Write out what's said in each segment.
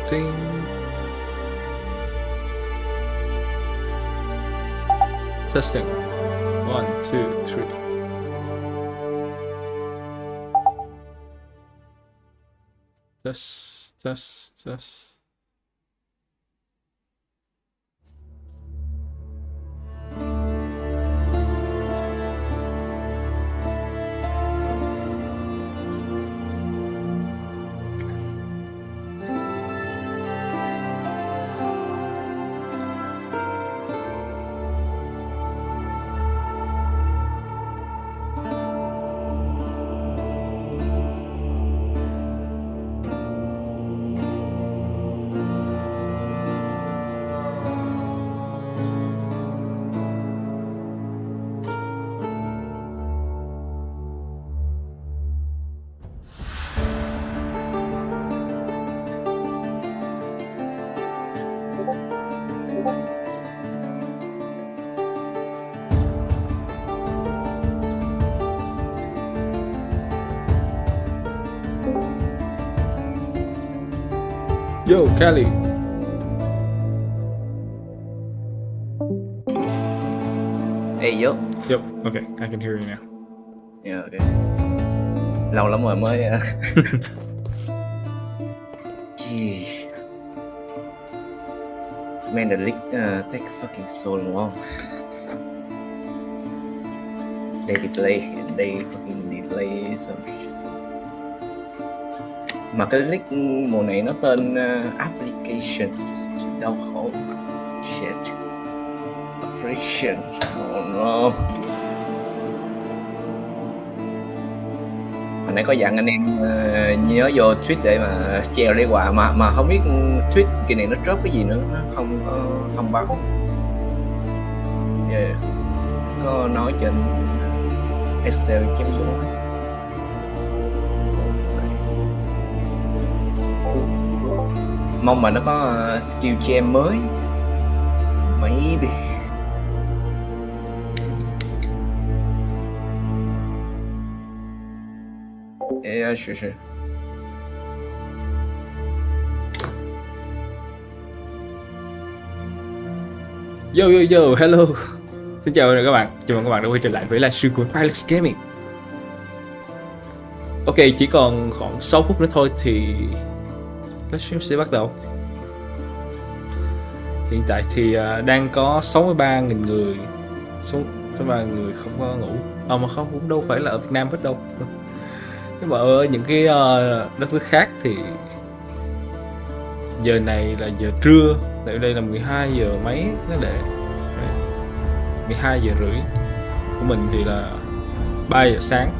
Ting. Testing. 1, 2, 3. Test. Yo, Kelly. Hey, yo. Yep. Okay, I can hear you now. Yeah, okay. Lâu lắm rồi mới. Jeez. Man, the leak take fucking so long. They fucking delay some shit. Mà cái leak mùa này nó tên Affliction, đau khổ. Shit. Affliction. Oh no. Hồi nãy có dặn anh em nhớ vô tweet để mà treo lấy quà mà không biết tweet kỳ này nó drop cái gì nữa, nó không có thông báo. Yeah. Có nói trên Exile chém gió. Mong mà nó có skill gem mới. Maybe. Yeah, sure. Yo, hello. Xin chào các bạn, chào mừng các bạn đã quay trở lại với livestream của Pyrelics Gaming. Ok, chỉ còn khoảng 6 phút nữa thôi thì livestream sẽ bắt đầu. Hiện tại thì đang có 63.000 người, 63.000 người không có ngủ. Mà không, cũng đâu phải là ở Việt Nam hết đâu. Nhưng mà ở những cái đất nước khác thì giờ này là giờ trưa, tại đây là 12 giờ mấy nó để 12 giờ rưỡi, của mình thì là 3 giờ sáng.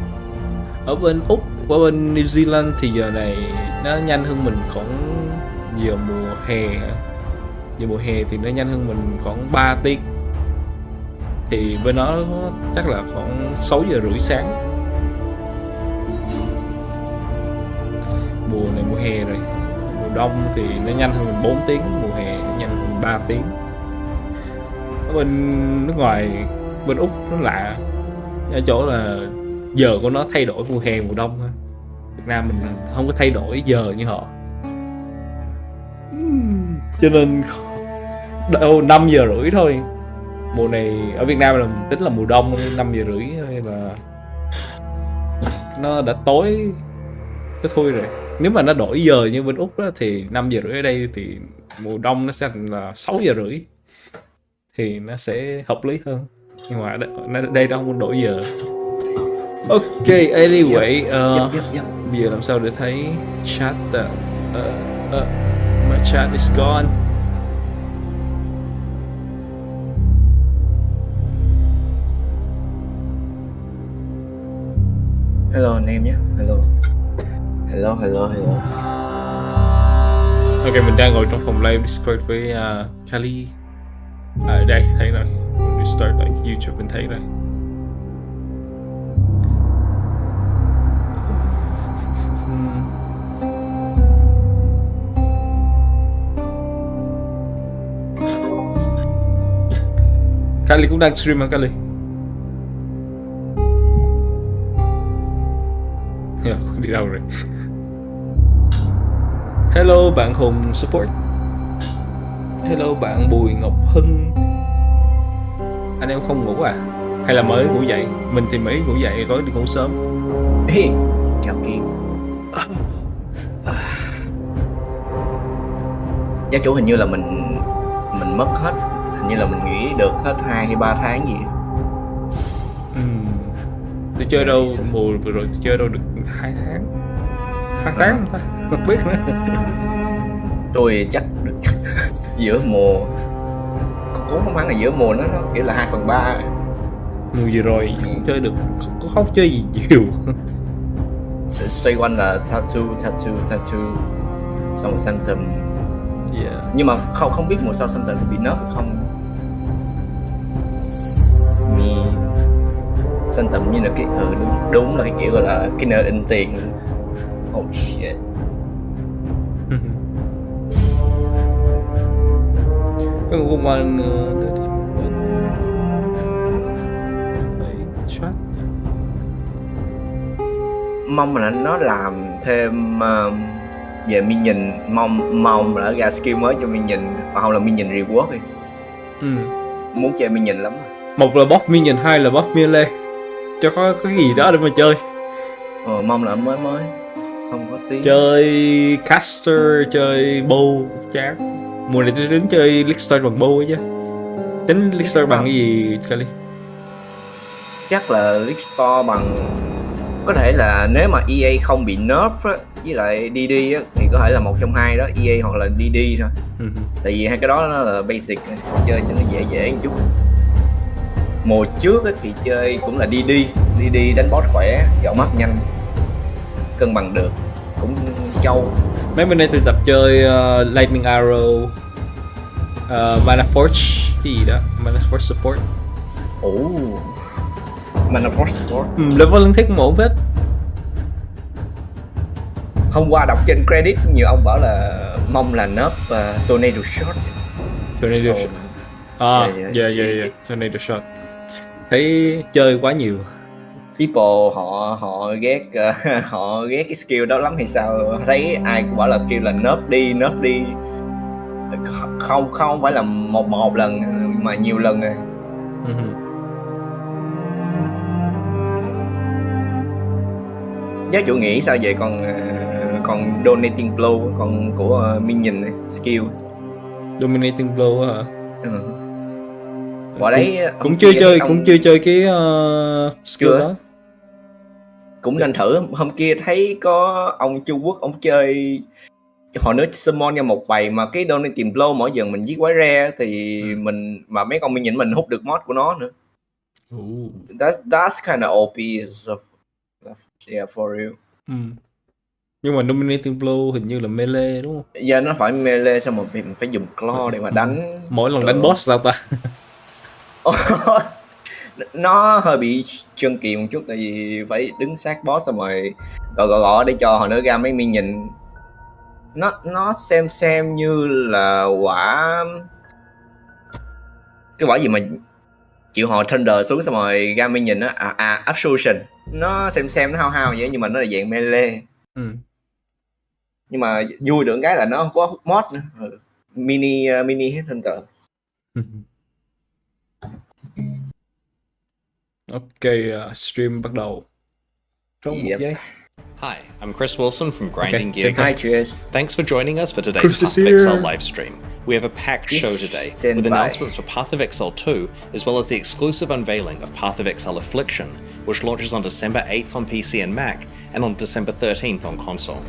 Ở bên Úc, ở bên New Zealand thì giờ này nó nhanh hơn mình khoảng giờ mùa hè. Giờ mùa hè thì nó nhanh hơn mình khoảng 3 tiếng. Thì bên đó chắc là khoảng 6 giờ rưỡi sáng. Mùa này mùa hè rồi. Mùa đông thì nó nhanh hơn mình 4 tiếng, mùa hè nó nhanh hơn mình 3 tiếng. Ở bên nước ngoài, bên Úc nó lạ ở chỗ là giờ của nó thay đổi mùa hè mùa đông. Việt Nam mình không có thay đổi giờ như họ, cho nên đâu 5 giờ rưỡi thôi. Mùa này ở Việt Nam là mình tính là mùa đông, 5 giờ rưỡi thôi là nó đã tối cái thôi rồi. Nếu mà nó đổi giờ như bên Úc đó, thì 5 giờ rưỡi ở đây thì mùa đông nó sẽ thành là 6 giờ rưỡi thì nó sẽ hợp lý hơn. Nhưng mà đây đâu không đổi giờ. Ok, anyway, bây giờ làm sao để thấy chat? My chat is gone. Hello anh em nhé. Hello. Ok, mình đang ngồi trong phòng live Discord với Kali. Ở đây thấy rồi. Mình restart lại YouTube mình thấy rồi. Kali cũng đang stream hả Kali? Đi đâu rồi? Hello bạn Hùng support. Hello bạn Bùi Ngọc Hưng. Anh em không ngủ à? Hay là mới ngủ dậy? Mình thì mới ngủ dậy, tối đi ngủ sớm. Ê, chào Kiên. Giáo chủ hình như là mình mất hết, hình như là mình nghỉ được hết 2 hay 3 tháng gì. Tôi chơi đâu mùa vừa rồi, tôi chơi đâu được 2 tháng. 2 tháng không ta? Không biết nữa. Tôi chắc được giữa mùa, cũng không hẳn là giữa mùa, nó kiểu là 2/3. Mùa vừa rồi cũng chơi được, không chơi gì nhiều. Xoay quanh là tattoo xong rồi Sanctum. Yeah. Nhưng mà không biết mùa sau Sanctum bị nerf hay không. Mi Sanctum như là cái đúng là cái kiểu gọi là cái nơi in tiền. Oh shit. Có một con mong là nó làm thêm về minion, mong là ra skill mới cho minion, còn không là minion reward đi. Muốn chơi minion lắm. Một là boss minion, hai là boss melee, cho có cái gì đó để mà chơi. Mong là mới không có tiếng. Chơi caster, chơi bow chán. Mùa này tôi tính chơi Lickstone bằng bow ấy chứ. Tính Lickstone bằng cái gì Scully? Chắc là Lickstone bằng, có thể là nếu mà EA không bị nerf á, với lại DD á, thì có thể là một trong hai đó, EA hoặc là DD thôi. Tại vì hai cái đó nó là basic, chơi cho nó dễ một chút. Mùa trước á, thì chơi cũng là DD đánh boss khỏe, dạo mắt nhanh, cân bằng được, cũng trâu. Mấy bên đây tôi tập chơi Lightning Arrow, Mana Forge, cái gì đó, Mana Forge support. Mana Forge support. Level lương thiết cũng ổn hết. Hôm qua đọc trên credit nhiều ông bảo là mong là nerf Tornado Shot. Tornado Shot. Yeah. Tornado Shot. Thấy chơi quá nhiều. People họ ghét cái skill đó lắm hay sao? Thấy ai cũng bảo là kêu là nerf đi. Không phải là một lần mà nhiều lần rồi. Giáo chủ nghĩ sao vậy? Còn Dominating Blow, còn của Minion này, skill Dominating Blow hả? Quả đấy cũng chưa chơi cái skill đó. Cũng nên thử. Hôm kia thấy có ông Trung Quốc ông chơi, hồi nữa summon ra một bầy mà cái Dominating Blow mỗi lần mình giết quái rare thì mình mà mấy con minion mình hút được mod của nó nữa. That's kind of OP. Yeah, for real. Nhưng mà Dominating Blow hình như là melee đúng không? Giờ nó phải melee, xong rồi mình phải dùng claw để mà đánh. Mỗi lần đánh boss sao ta? Nó hơi bị chân kỳ một chút, tại vì phải đứng sát boss xong rồi gõ để cho họ nữa ra mấy minion. Nó xem như là cái quả gì mà chịu hồi Thunder xuống xong rồi ra minion á, Affliction. Nó xem nó hao vậy, nhưng mà nó là dạng melee. Nhưng mà vui được cái là nó không có mod nữa. Mini hết Thunder. Ok, stream bắt đầu. Trong một giây. Hi, I'm Chris Wilson from Grinding Say Gear. hi, cheers. Thanks for joining us for today's Chris is Path of here. Exile livestream. We have a packed show today, Stand with by. announcements for Path of Exile 2, as well as the exclusive unveiling of Path of Exile Affliction, which launches on December 8th on PC and Mac, and on December 13th on console.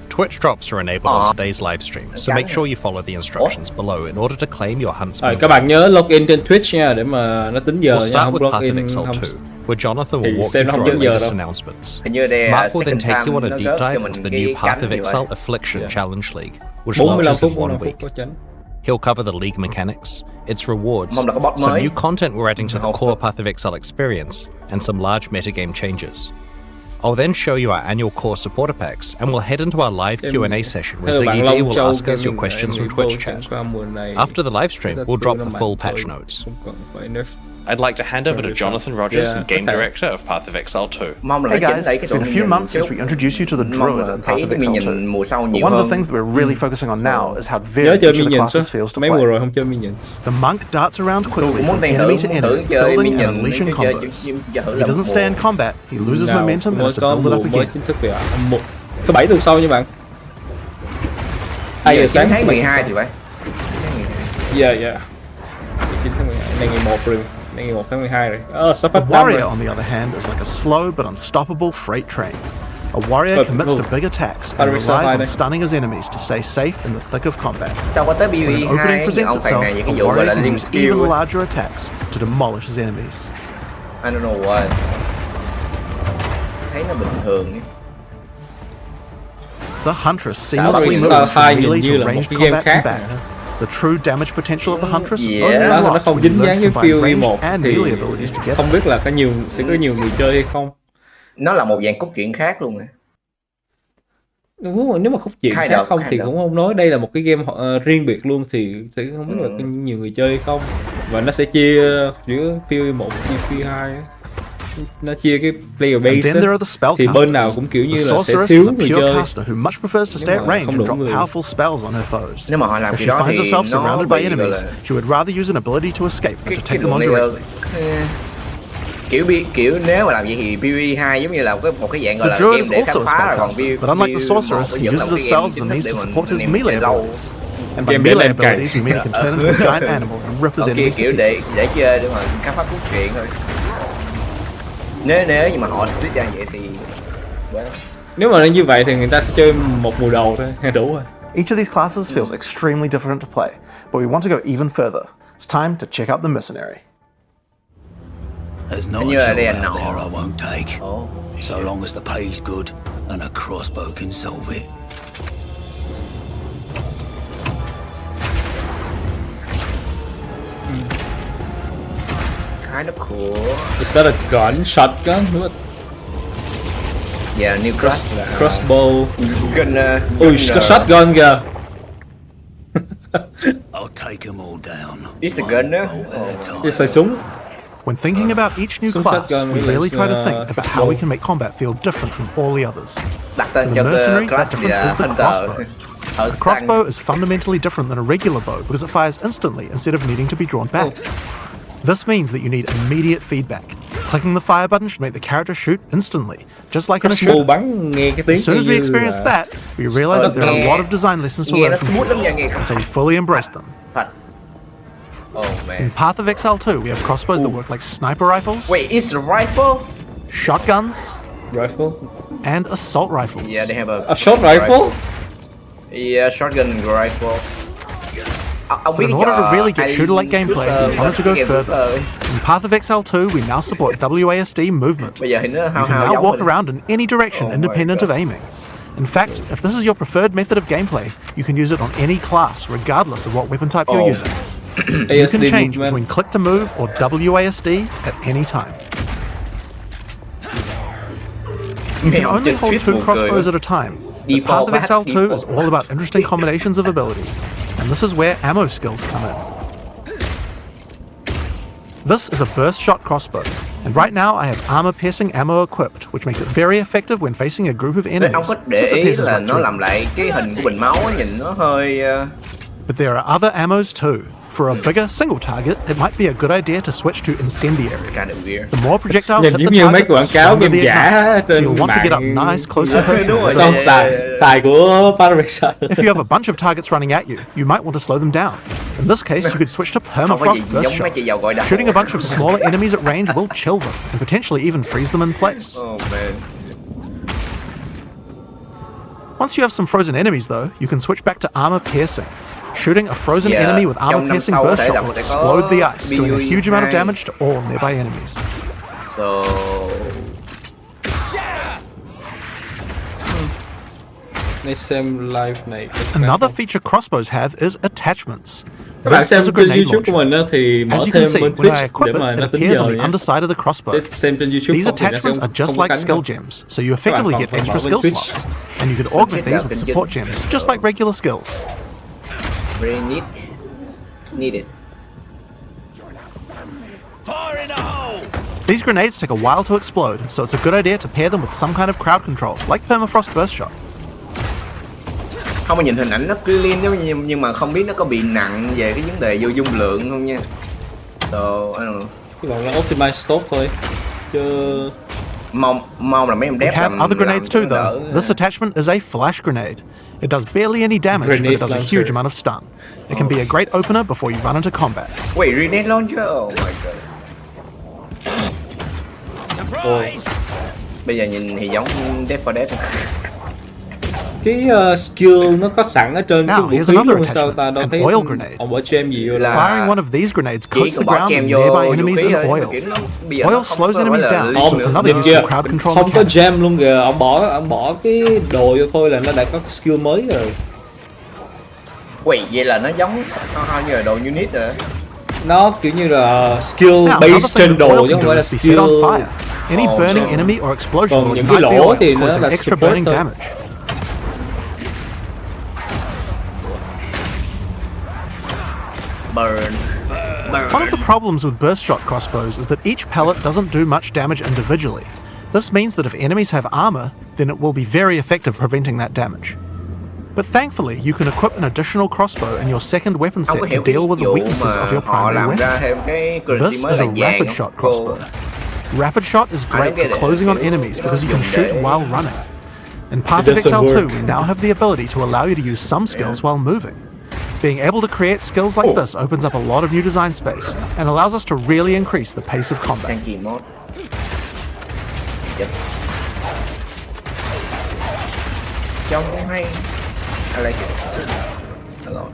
Twitch drops are enabled on today's livestream, so make sure you follow the instructions below in order to claim your Huntsman. Các bạn nhớ login trên Twitch nha, để mà nó tính giờ We'll nha, start không with Path of login Exile không. 2, where Jonathan will walk xem you nó không through our tính giờ latest đâu. announcements. Hình như đây Mark will then second take you on time a nó deep gớt cho dive mình into the cái new Path cánh of như Exile vậy. Affliction Challenge League, which 45 launches phút, in 45 1 phút week. có tránh. He'll cover the league mechanics, its rewards, Mong là có bot some mới. new content we're adding to the Hope core so. Path of Exile experience, and some large metagame changes. I'll then show you our annual core supporter packs, and we'll head into our live Q&A session where Hello, bạn Ziggy D Long will Châu ask us your Gaming, questions em from nghĩ Twitch Pro chat. qua mùa này After the live stream, chúng ta we'll drop đưa the nó full mạnh patch thôi, notes. không cần phải nerf I'd like to hand over to Jonathan Rogers, Game Director of Path of Exile 2. Mong là Hey nó chỉnh guys, lại it's cái been độ a nhìn few months chút. since we introduced you to the Mong Druid là in Path thấy of cái Exile nhìn 2. mùa sau But nhiều one of hơn. the things that we're really focusing on now is how Nhớ varied chơi each of the Minions classes á. feels to Mấy mùa play. rồi không chơi Minions. The monk darts around Tôi quickly cũng muốn from đang enemy thử to muốn thử enemy, chơi building and Minions. unleashing Chơi combos. thử He là doesn't một stay in mùa. combat, he loses Nào momentum and mới has to có build it mùa up mới again. chính thức về thứ 7 tuần sau nha bạn. 2 giờ sáng tháng 12 thì phải. Dạ 9 tháng 12. Nay ngày 1 rồi. Nay ngày 1 tháng 12 rồi. Sắp The hết năm rồi. warrior, on the other hand, is like a slow but unstoppable freight train. A warrior commits to big attacks and Pyrelics relies on đây. stunning his enemies to stay safe in the thick of combat. Sau có tới When an PvE 2 opening ấy, presents ông phàn itself, này những a cái vụ gọi là warrior can lim use skill. even larger attacks to demolish his enemies. I don't know why. Thấy nó bình thường ấy. The Huntress Sao seamlessly Pyrelics moves hai from nhìn melee như là to một ranged cái game combat and khác. back. The true damage potential of the Huntress is Yeah. only Nó unlocked không when dính you dáng learn với to combine PoE 1 ranged and thì melee abilities together. không biết là sẽ có nhiều người chơi hay không. Nó là một dạng cốt truyện khác luôn à. Đúng rồi, nếu mà không chuyện Khai khác đợt, không khai thì đợt. cũng không nói đây là một cái game riêng biệt luôn thì sẽ không biết là có nhiều người chơi hay không, và nó sẽ chia giữa PoE 1 và PoE 2 á. Nó chia cái player And base then there á, are the spell thì bên nào casters. cũng kiểu The như là sẽ sorceress thiếu is a người pure chơi. caster who much prefers to stay at Nhưng mà range không and đủ drop người. powerful spells on her foes. Nếu mà họ làm If cái she đó finds thì herself nó surrounded by bị gọi enemies, là she would rather use an ability to escape than cái to take them lượng on này direct. kiểu nếu mà làm vậy thì PoE 2 giống như là một cái dạng gọi The là druid game is để khám also a phá, rồi còn spellcaster, but unlike the sorceress, he uses his spells as a means to support his melee abilities. And by Game để melee lên cày. abilities, we mean he can turn into a giant animal and rip his Ok, enemies to kiểu pieces. để chơi để mà khám phá cốt truyện thôi. Nếu nhưng mà họ trích ra vậy thì Nếu mà như vậy thì người ta sẽ chơi một mùa đầu thôi, hay đủ rồi. Each of these classes feels extremely different to play, but we want to go even further. It's time to check out the mercenary. There's not And a you're job there out now. there I won't take. oh. So long as the pay's good and a crossbow can solve it. Kind of cool. Is that a gun? Shotgun? What? Yeah, new Crossbow. Gunner. Ui, có shotgun kìa. I'll take them all down. It's a gunner. Bolt at a time. Cái xài súng. When thinking about each new Some class, shotgun we really really is, try to think about how we crossbow. can make combat feel different from all the others. Đặt tên For cho the mercenary, class that thì difference là is the Hunter. crossbow. Ở A crossbow is fundamentally different than a regular bow because it fires instantly instead of needing to be drawn back. This means that you need immediate feedback. Clicking the fire button should make the character shoot instantly, just like in a Crossbow shooter. bắn nghe cái tiếng As soon as we như experience là- that, we realize that there are a lot of design lessons to nghe learn nó from smooth lắm nha, shooters, nghe. and so we fully embrace them. Thật. Oh man. In Path of Exile 2, we have crossbows that work like sniper rifles, Wait, it's a rifle? shotguns, Rifle. and assault rifles. Yeah, they have A short rifle? Yeah, shotgun rifle. Ông biết But in cái order trò to really get ai shooter-like gameplay, shooter, we wanted to go game further. shooter. In Path of Exile 2, we now support WASD movement. Bây giờ thì nó You hao can hao now giống walk rồi. around in any direction Oh my independent God. of aiming. In fact, if this is your preferred method of gameplay, you can use it on any class, regardless of what weapon type Oh. you're using. You can change between click to move or WASD at any time. You can Mèo only trên hold suýt 2 buồn cười crossbows quá. at a time. Đi The Path phò of bát, Exile đi 2 phò. is all about interesting combinations of abilities, and this is where ammo skills come in. This is a burst shot crossbow, and right now I have armor-piercing ammo equipped, which makes it very effective when facing a group of Thế enemies, ông có để since it ý pierces là right nó through làm them. lại cái hình của bình máu á, nhìn nó hơi But there are other ammos too. For a bigger single target, it might be a good idea to switch to incendiary. kind of weird. The more projectiles Nhìn hit giống the như mấy target, the quảng cáo stronger game the giả ignite. So trên you'll want to get up mạng. nice, close and personal. Đúng rồi. Xong xài của Pyrelics. If you have a bunch of targets running at you, you might want to slow them down. In this case, you could switch to Không có permafrost gì burst giống mấy shot. chị giàu gọi đặt. Shooting a bunch of smaller enemies at range will chill them, and potentially even freeze them in place. Oh man. Once you have some frozen enemies though, you can switch back to armor piercing. Shooting a frozen Yeah, enemy with trong armor năm piercing sau burst có thể shot là will sẽ explode có the ice, doing a PoE huge amount of 2. damage to all nearby enemies. So Để xem live này. Another feature crossbows have is attachments. Các bạn This xem is a trên grenade YouTube của launcher. mình á thì mở As you thêm can see, bên when I Twitch equip để it, mà it nó tính appears giờ on the nhé. underside of the crossbow. Để xem trên YouTube These không thì nó sẽ attachments are just không có like cánh skill đâu. gems, so you effectively còn get phải extra mở skill bên Twitch. slots, and you can augment these with support gems, just like regular skills. very needed. These grenades take a while to explode, so it's a good idea to pair them with some kind of crowd control, like permafrost burst shot. Không mà nhìn hình ảnh nó clean nhưng mà không biết nó có bị nặng về cái vấn đề vô dung lượng không nha. So, I don't know. Hy vọng là optimize tốt thôi. Chứ mong là mấy em We đẹp have other grenades too, though. This attachment is a flash grenade. It does barely any damage, but it does a huge amount of stun. It can be a great opener before you run into combat. Wait, grenade launcher? Oh my god. Bây giờ nhìn thì giống Dead for Dead. cái skill nó có sẵn ở trên cái Now, vũ here's khí another luôn, sao ta attachment, đâu an thấy oil grenade. bỏ chém gì vô là Firing one of these grenades Chỉ coats the còn bỏ ground chém and vô nearby vũ enemies khí in thôi. oil. Kiểu nó- bây giờ nó Oil không slows có enemies phải là down, lead so it's nữa. another Được useful chưa? crowd control Không có mechanic. jam luôn kìa, ông bỏ cái đồ vô thôi là nó đã có skill mới rồi. Wait, vậy là nó giống như là đồ unit rồi. Nó kiểu như là skill Now, another based thing trên that đồ oil chứ can không do phải là is be set skill. on fire. Any Oh, burning so- enemy or explosion Còn will những ignite cái the lỗ oil, thì nó causing là extra support burning thôi. damage. Burn. One of the problems with burst shot crossbows is that each pellet doesn't do much damage individually. This means that if enemies have armor, then it will be very effective preventing that damage. But thankfully, you can equip an additional crossbow in your second weapon Không set có to hiểu cái deal with the vụ weaknesses mà of your họ primary làm ra weapon. thêm cái currency This mới is là a vàng rapid không? shot Cô- crossbow. Rapid shot is great get for it. closing on Kiểu enemies nó because you can dùng shoot để- while running. In Path It of doesn't Exile 2, work. we now have the ability to allow you to use some skills while moving. Being able to create skills like this opens up a lot of new design space and allows us to really increase the pace of combat. Sang kỳ mode. Yep. Trông cũng hay. I like it. Hello.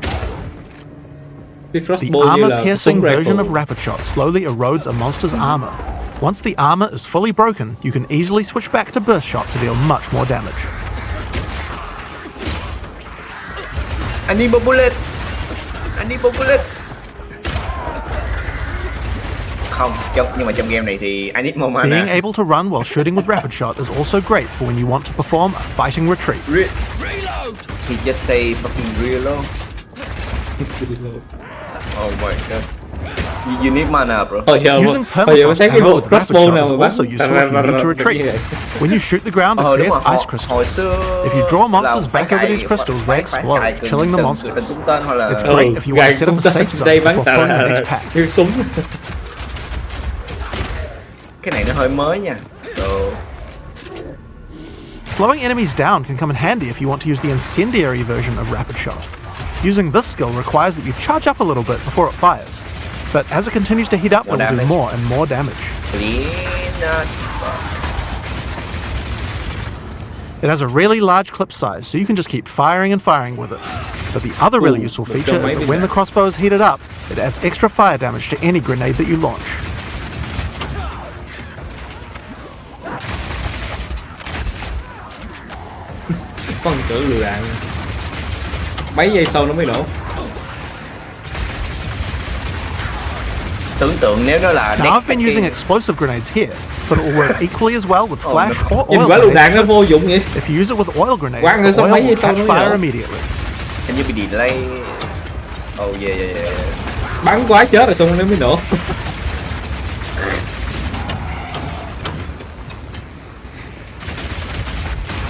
Cái The crossbow như armor là piercing súng version rifle. of rapid shot slowly erodes a monster's armor. Once the armor is fully broken, you can easily switch back to burst shot to deal much more damage. I need a bullet. I need a bullet. Không, nhưng mà trong game này thì I need more mana. Being able to run while shooting with rapid shot is also great for when you want to perform a fighting retreat. Reload! He just say fucking reload. Oh my god. You need mana, bro. Hồi giờ Using hồi giờ permafrost thấy cái ammo bộ with rapid crossbow shot nào is mà bắn also useful if you need to retreat. When you shoot the ground, it Đúng creates rồi, ice hồi crystals. xưa If you draw monsters là back phải over these cài- crystals, phải- they phải explode, cài killing the từng monsters. trúng tên hoặc là It's great if you want to set up a safe zone before pulling the next pack. Cái súng. cái này nó hơi mới nha. So, Slowing enemies down can come in handy if you want to use the incendiary version of rapid shot. Using this skill requires that you charge up a little bit before it fires, but as it continues to heat up, it will do damage. more and more damage. clean. It has a really large clip size, so you can just keep firing and firing with it. But the other really useful but feature don't is maybe that when the that. crossbow is heated up, it adds extra fire damage to any grenade that you launch. Con tử lựu đạn. Mấy giây sau nó mới nổ. Tưởng tượng nếu nó là Now I've been deck using stacking. explosive grenades here, but it will work equally as well with flash or Nhìn oil quả lựu đạn grenades. nó vô dụng vậy. If you use it with oil grenades, Quăng the nó oil mấy will giây sau catch nó mới fire nổ. immediately. Hình như bị delay. Oh yeah. Bắn quá chết rồi xong nó mới nổ.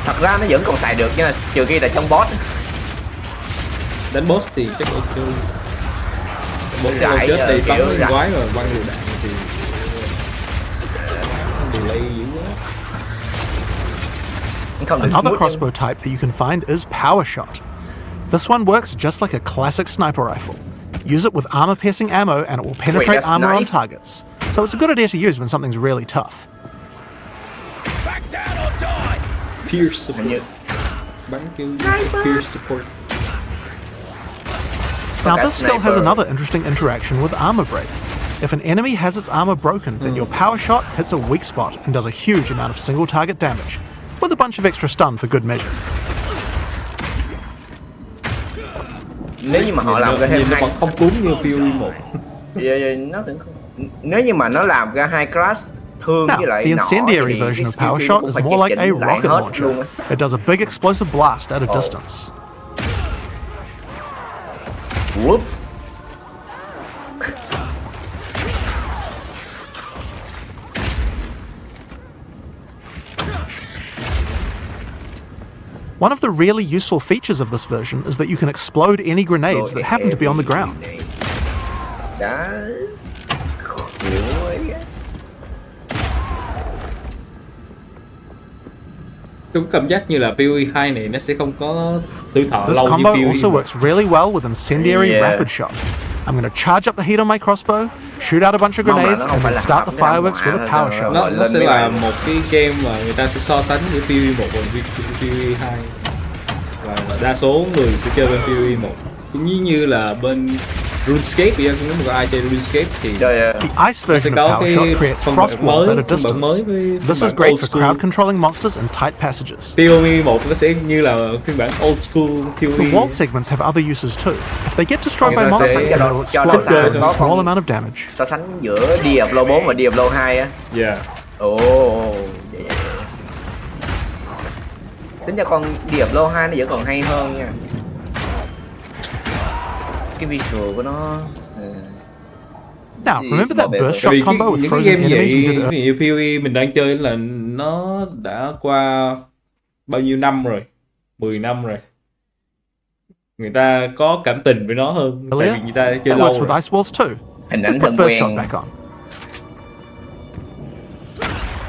Thật ra nó vẫn còn xài được nha, trừ khi là trong boss. Đánh boss thì chắc ok. Boss Rải chết giờ đi bắn kiểu lên rải. quái rồi quăng lựu đạn thì delay dữ quá. Không được Another smooth crossbow type that you can find is power shot. This one works just like a classic sniper rifle. Use it with armor-piercing ammo and it will penetrate that's armor on knife? targets. So it's a good idea to use when something's really tough. Back down or die! Pierce support. Hình như Bắn kêu pierce support. Now Okay, this skill has sniper. another interesting interaction with armor break. If an enemy has its armor broken, then your power shot hits a weak spot and does a huge amount of single target damage, with a bunch of extra stun for good measure. nếu như mà họ làm ra thêm Nhìn nó hai, còn không cuốn như Fury 1. nó cũng không. Nếu như mà nó làm ra hai class thương Now, với lại the nỏ incendiary thì version cái of power skill shot cũng is phải more like a chỉnh lại rocket hết launcher. luôn á. It does a big explosive blast at a distance. Whoops. One of the really useful features of this version is that you can explode any grenades that happen to be on the ground. That's cool, I guess. Tôi có cảm giác như là PoE 2 này nó sẽ không có tuổi thọ This lâu như combo PoE also 1. works really well with Incendiary Yeah. Rapid Shot. I'm going to charge up the heat on my crossbow, shoot out a bunch of Mong là grenades, nó không and phải then là start hấp the ra fireworks with ngoài a power rồi. shot. Nó lên sẽ mấy là bạn. một cái game mà người ta sẽ so sánh giữa PoE 1 và PoE 2. Và đa số người sẽ chơi bên PoE 1. Cũng như là bên RuneScape, nếu mà có ai chơi RuneScape thì Rồi, The ice version of Power Shot creates frost walls at a distance. This is great for crowd controlling monsters in tight passages. PoE 1 nó sẽ như là phiên bản old school The PoE. wall segments have other uses too. If they get destroyed by Người ta sẽ monsters, then they'll cho explode nó doing a có small con- amount of damage. so sánh giữa Diablo 4 và Diablo 2 á. Yeah. Ồ, vậy. Tính ra con Diablo 2 nó vẫn còn hay hơn nha. Cái visual của nó. Now, remember that burst Tại shot vì combo with những cái frozen game enemies we vậy, did ví dụ PoE mình đang chơi là nó đã qua bao nhiêu năm rồi, 10 năm rồi. Người ta có cảm tình với nó hơn, tại earlier? vì người ta chơi That lâu works with rồi. ice walls too. Hình ảnh Let's thân put burst shot quen. back on.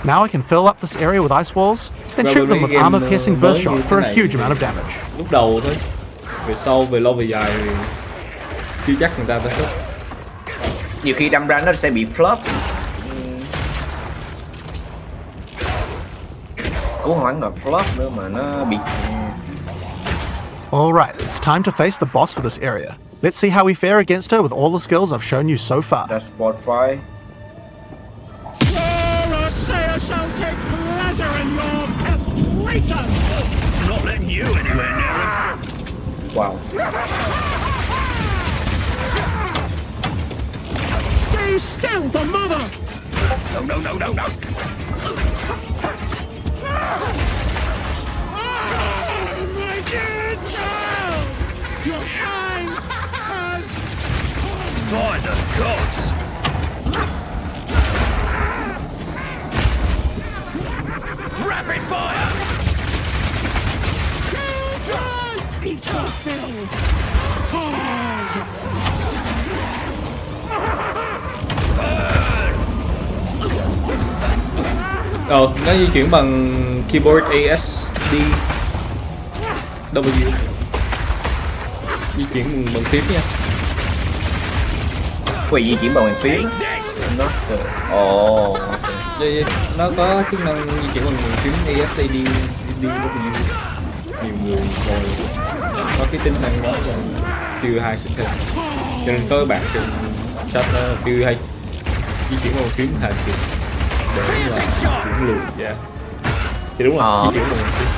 Now I can fill up this area with ice walls, then Well, shoot them cái with game armor-piercing burst mới shot như for thế a này huge amount of damage. Lúc đầu thôi, về sau về lâu về dài thì chưa chắc người ta thích. Nhiều khi đâm ra nó sẽ bị flop. Cũng không hẳn là flop nữa mà nó bị. Alright, it's time to face the boss for this area. Let's see how we fare against her with all the skills I've shown you so far. Ra sport fight. Shall take pleasure in your castration. Not letting you anywhere near him. Wow. Stay still, the mother. No. My dear child, your time has. By the gods. Rapid fire! Children! Eat your fill! Nó di chuyển bằng keyboard ASD W. Di chuyển bằng phím nha. Quỷ di chuyển bằng bàn phím. Nó. Ồ. Nó có chức năng di chuyển bằng phím ASD W. Nhiều người rồi có cái tính năng đó rồi PoE 2 sinh thêm, cho nên có bạn trên chat PoE 2 di chuyển bằng phím hài kịp để là chuyển lùi. Dạ thì đúng rồi, di chuyển bằng phím.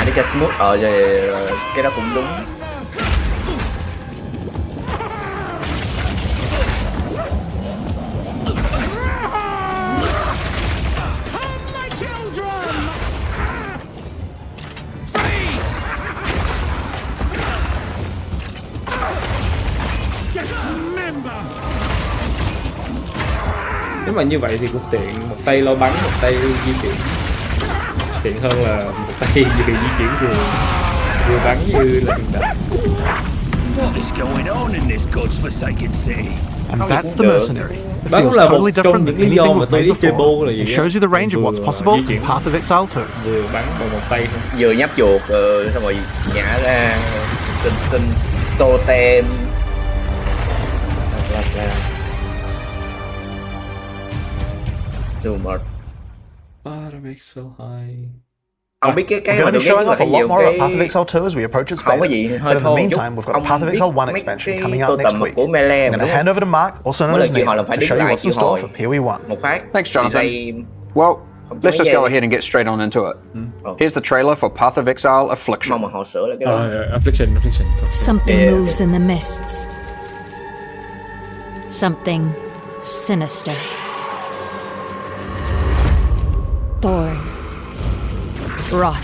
Để cho smooth. Rồi cái đó cũng đúng. My children! Dismember! Nếu mà như vậy thì cũng tiện, một tay lo bắn, một tay di chuyển, tiện hơn là một tay di chuyển vừa bắn như là hiện tại. What is going on in this god's-forsaken city? And that's the mercenary. It Đó cũng feels là totally một trong different những than lý do anything mà we've tôi made biết chơi before. bô là gì It á. shows you the range of Vừa what's possible di in chuyển, Path of Exile 2. vừa bắn bằng một tay thôi. Vừa nhấp chuột xong rồi nhả ra tinh totem. Super. Path of Exile 2. Ông biết cái We're mà going to được be ghét showing nhất là off a hay lot nhiều more cái about Path of Exile 2 as we approach its không có beta. gì But hơi in the thô meantime, we've got a Path of Exile 1 expansion coming out next week. của Melee I'm going to hand over to Mark, also known Mỗi as lần chị me, hỏi là phải to đứng show you lại what's in chị store hỏi for PoE 1. một phát. Thanks, Jonathan. Dây- Well, Không let's just mấy go giây. ahead and get straight on into it. Oh. Here's the trailer for Path of Exile Affliction. mong mà họ sửa lại cái đó. Affliction. Something Yeah. moves in the mists. Something sinister. Thorn. Rot.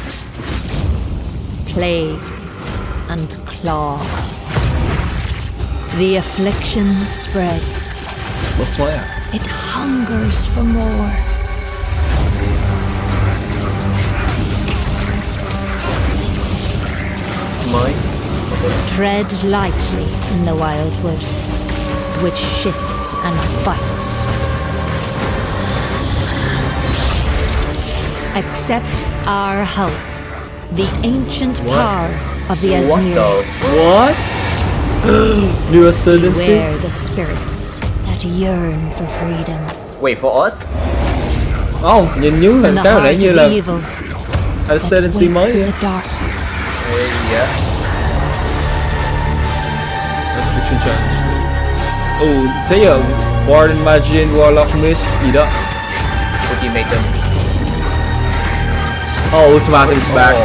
Plague. And claw. The affliction spreads. It hungers for more. mới. Tread lightly in the wildwood, which shifts and bites. Accept our help, the ancient power of the What Asmir. the? What? New Ascendancy? Beware the spirits that yearn for freedom. Wait for us. Nhìn nhú In hình the cái hồi nãy heart như of là evil that Ascendancy waits mới in vậy. the dark. Dạ. Affliction Challenge. Thế giờ Warden Magian, Warlock Mist gì đó. Ultimatum. Ultimatum is back.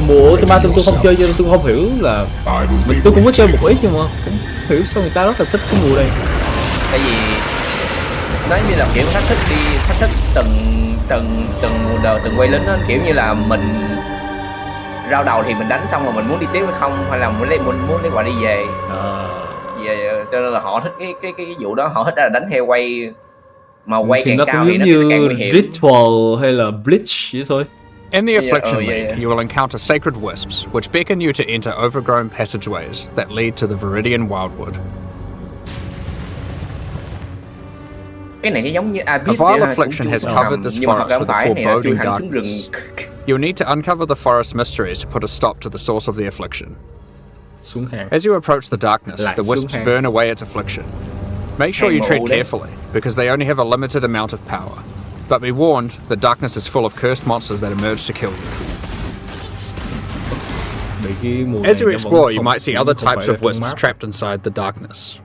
Mùa Ultimatum tôi không chơi cho nên tôi không hiểu là tôi cũng có chơi một ít nhưng mà cũng hiểu sao người ta rất là thích cái mùa này. Tại vì nói như là kiểu thách thức từng quay lính đó, kiểu như là mình rao đầu thì mình đánh xong rồi mình muốn đi tiếp hay không, hay là muốn lấy quả đi về. Cho nên là họ thích cái vụ đó, họ thích là đánh theo quay mà quay Thì càng nó cao cũng thì giống nó càng như nguy hiểm. Ritual hay là Bleach vậy thôi. In the Affliction yeah, League, yeah. you will encounter sacred wisps, which beckon you to enter overgrown passageways that lead to the Viridian Wildwood. Cái này nó giống như Abyss A vile vậy, affliction cũng has chui covered hầm, this nhưng mà thật ra forest không with a phải, này là chui foreboding hẳn xuống rừng. darkness. You'll need to uncover the forest mysteries to put a stop to the source of the affliction. Xuống hàng. As you approach the darkness, Lại the xuống wisps hàng. burn away its affliction. Make sure you Hàng tread mộ đấy. carefully, because they only have a limited amount of power. But be warned, the darkness is full of cursed monsters that emerge to kill you. As you explore, you might see other types of wisps trapped inside the darkness.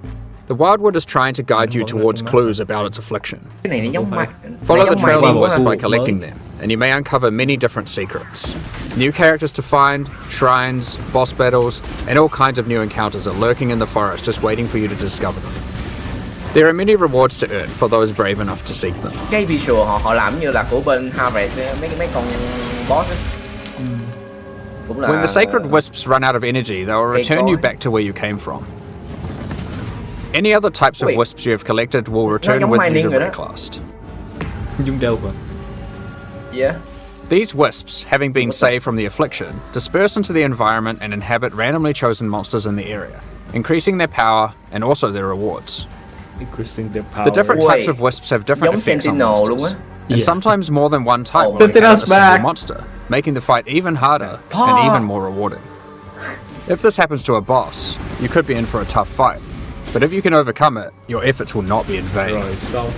The Wildwood is trying to guide you towards clues about its affliction. Cái này nó giống ma. Follow the trail of Wow. wisps by collecting them, and you may uncover many different secrets. New characters to find, shrines, boss battles, and all kinds of new encounters are lurking in the forest just waiting for you to discover them. There are many rewards to earn for those brave enough to seek them. Cái visual họ làm như là của bên Harvest mấy con boss ấy. Cũng là When the sacred wisps run out of energy, they will Cây return you cối. back to where you came from. Any other types of Wait. wisps you have collected will return giống with you mining to rồi đó. reclassed. Dung đâu mà. Yeah. These wisps, having been saved from the affliction, disperse into the environment and inhabit randomly chosen monsters in the area, increasing their power and also their rewards. Increasing their power. The different types Wait. of wisps have different Giống effects on Sentinel luôn monsters, á. and Yeah. sometimes more than one type Oh will my encounter Sentinel's a single back. monster, making the fight even harder Pa. and even more rewarding. If this happens to a boss, you could be in for a tough fight, but if you can overcome it, your efforts will not be in vain. Rồi xong.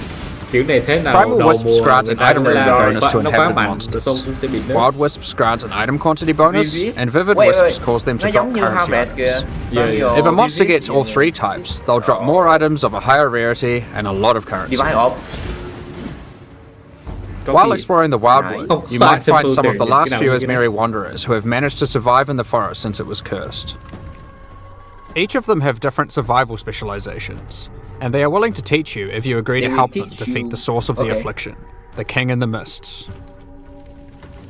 Kiểu này thế nào Primal đầu wisps mùa grant người an ta item cũng rarity la bonus to nó quá inhabited mạnh, monsters. xong cũng sẽ bị nerf. Wild wisps grant an item quantity bonus, Vivid? and vivid Wait, wisps cause them to nó drop giống như currency Harvest kìa. items. Yeah, yeah. If a monster Vivid gets all gì? three types, they'll drop more items of a higher rarity and a lot of currency. Divide off. Có While khi- exploring the Wildwood, Không, you phải might find temple some of tiền, the cái last nào few như cái Asmiri wanderers who have managed to survive in the forest since it was cursed. Each of them have different survival specializations, and they are willing to teach you if you agree They to will help them teach defeat you- the source of the okay. affliction, the King in the Mists.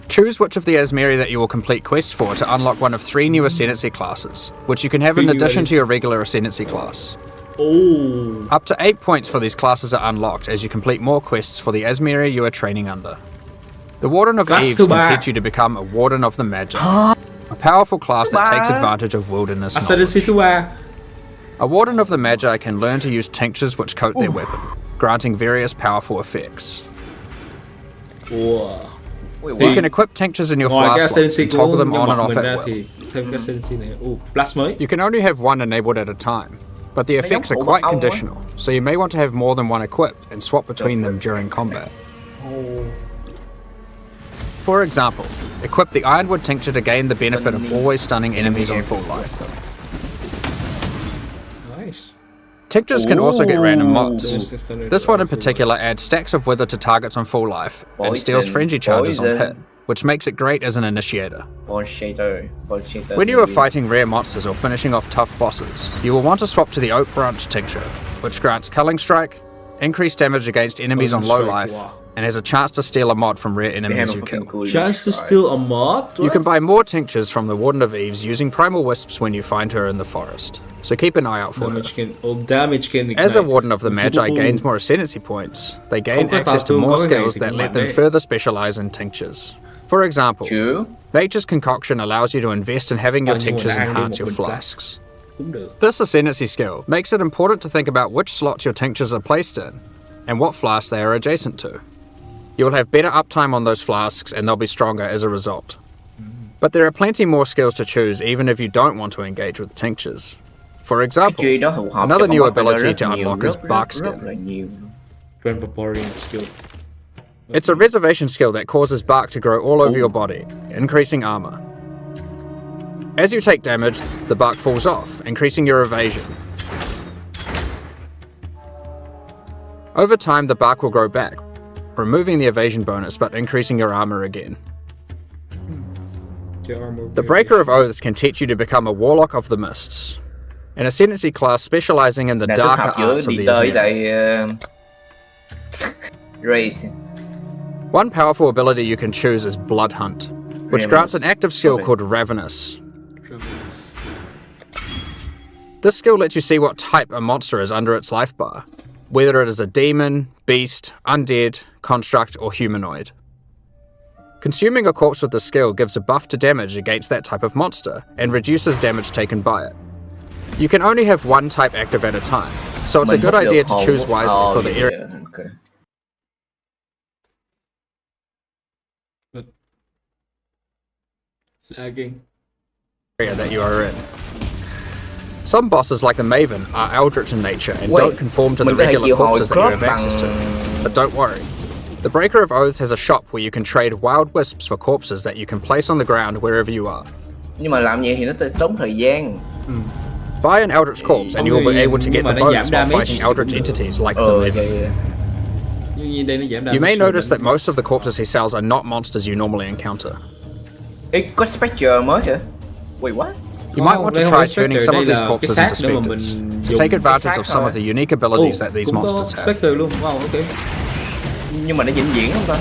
Choose which of the Asmiri that you will complete quests for to unlock one of 3 new Ascendancy classes, which you can have in Three new addition to your Ascendancy. regular Ascendancy class. Oh. Up to 8 points for these classes are unlocked as you complete more quests for the Asmiri you are training under. The Warden of Class Eves thứ can ba. teach you to become a Warden of the Magi, a powerful class that takes advantage of wilderness Ascendancy knowledge. thứ ba. A Warden of the Magi can learn to use tinctures which coat their weapon, granting various powerful effects. Wow. Wait, You what? can equip tinctures in your Ngoài cái flask slots Ascendancy and toggle của them nhân on vật and off mình at ra will. thì thêm cái Ascendancy này. Flash mới. You can only have one enabled at a time, but the effects are khổ quite bậc ong á. conditional, so you may want to have more than one equipped and swap between them during combat. For example, equip the Ironwood Tincture to gain the benefit of always stunning enemies on full life. Nice. Tinctures can also get random Ooh. mods. This one in particular adds stacks of wither to targets on full life and steals Poison, frenzy charges on poison. hit, which makes it great as an initiator. Bullshitter. When you are fighting rare monsters or finishing off tough bosses, you will want to swap to the Oak Branch Tincture, which grants Culling Strike, increased damage against enemies on Culling low Strike, life, wow. and has a chance to steal a mod from rare enemies you kill. Chance to steal a mod? You can buy more tinctures from the Warden of Eves using Primal Wisps when you find her in the forest, so keep an eye out for her. Damage can As a ignite. Warden of the Magi gains more Ascendancy points, they gain Không có access to tao more tương có cái này skills thì that cũng let mạnh them đấy. further specialize in tinctures. For example, Chứ. Nature's Concoction allows you to invest in having your nhưng mà tinctures đã ăn đi enhance một your bình flasks. Cũng được. This ascendancy skill makes it important to think about which slots your tinctures are placed in, and what flasks they are adjacent to. You'll have better uptime on those flasks and they'll be stronger as a result. But there are plenty more skills to choose even if you don't want to engage with tinctures. For example, Truy đó phù hợp another cho new con boss ability rất to nhiều, unlock is rất Barkskin. là nhiều. Grand Barbarian skill. It's a reservation skill that causes bark to grow all over your body, increasing armor. As you take damage, the bark falls off, increasing your evasion. Over time, the bark will grow back, removing the evasion bonus but increasing your armor again. The Breaker of Oaths can teach you to become a Warlock of the Mists, an ascendancy class specializing in the Là tích darker hợp giữa arts of đi the tới Azmir. lại Race. One powerful ability you can choose is Blood Hunt, which grants an active skill Okay. called Ravenous. This skill lets you see what type a monster is under its life bar, whether it is a demon, beast, undead, construct, or humanoid. Consuming a corpse with this skill gives a buff to damage against that type of monster, and reduces damage taken by it. You can only have one type active at a time, so it's a Mình good hút được idea to hồn choose của- wisely for the yeah, area okay. Lagging. that you are in. Some bosses, like the Maven, are eldritch in nature and Wait, don't conform to the mình có thể regular chịu hồi corpses that you crop have access to. bằng- But don't worry. The Breaker of Oaths has a shop where you can trade wild wisps for corpses that you can place on the ground wherever you are. Nhưng mà làm vậy thì nó tốn thời gian. Buy an eldritch corpse and you will be able to get Nhưng mà the nó bonus giảm while damage. fighting eldritch entities like the Okay, Maven. yeah. Tuy nhiên đây nó giảm You may damage notice that most of the corpses he sells are not monsters you normally encounter. Ê, có Spectre mới hả? Wait, what? You might want to đây try không phải turning Spectre, some of đây these là corpses cái into xác để mà specters mình to dùng. take advantage xác of some of thôi. the unique abilities that these cũng có monsters have. Spectre luôn. Wow, ok. Nhưng mà nó vĩnh viễn không ta?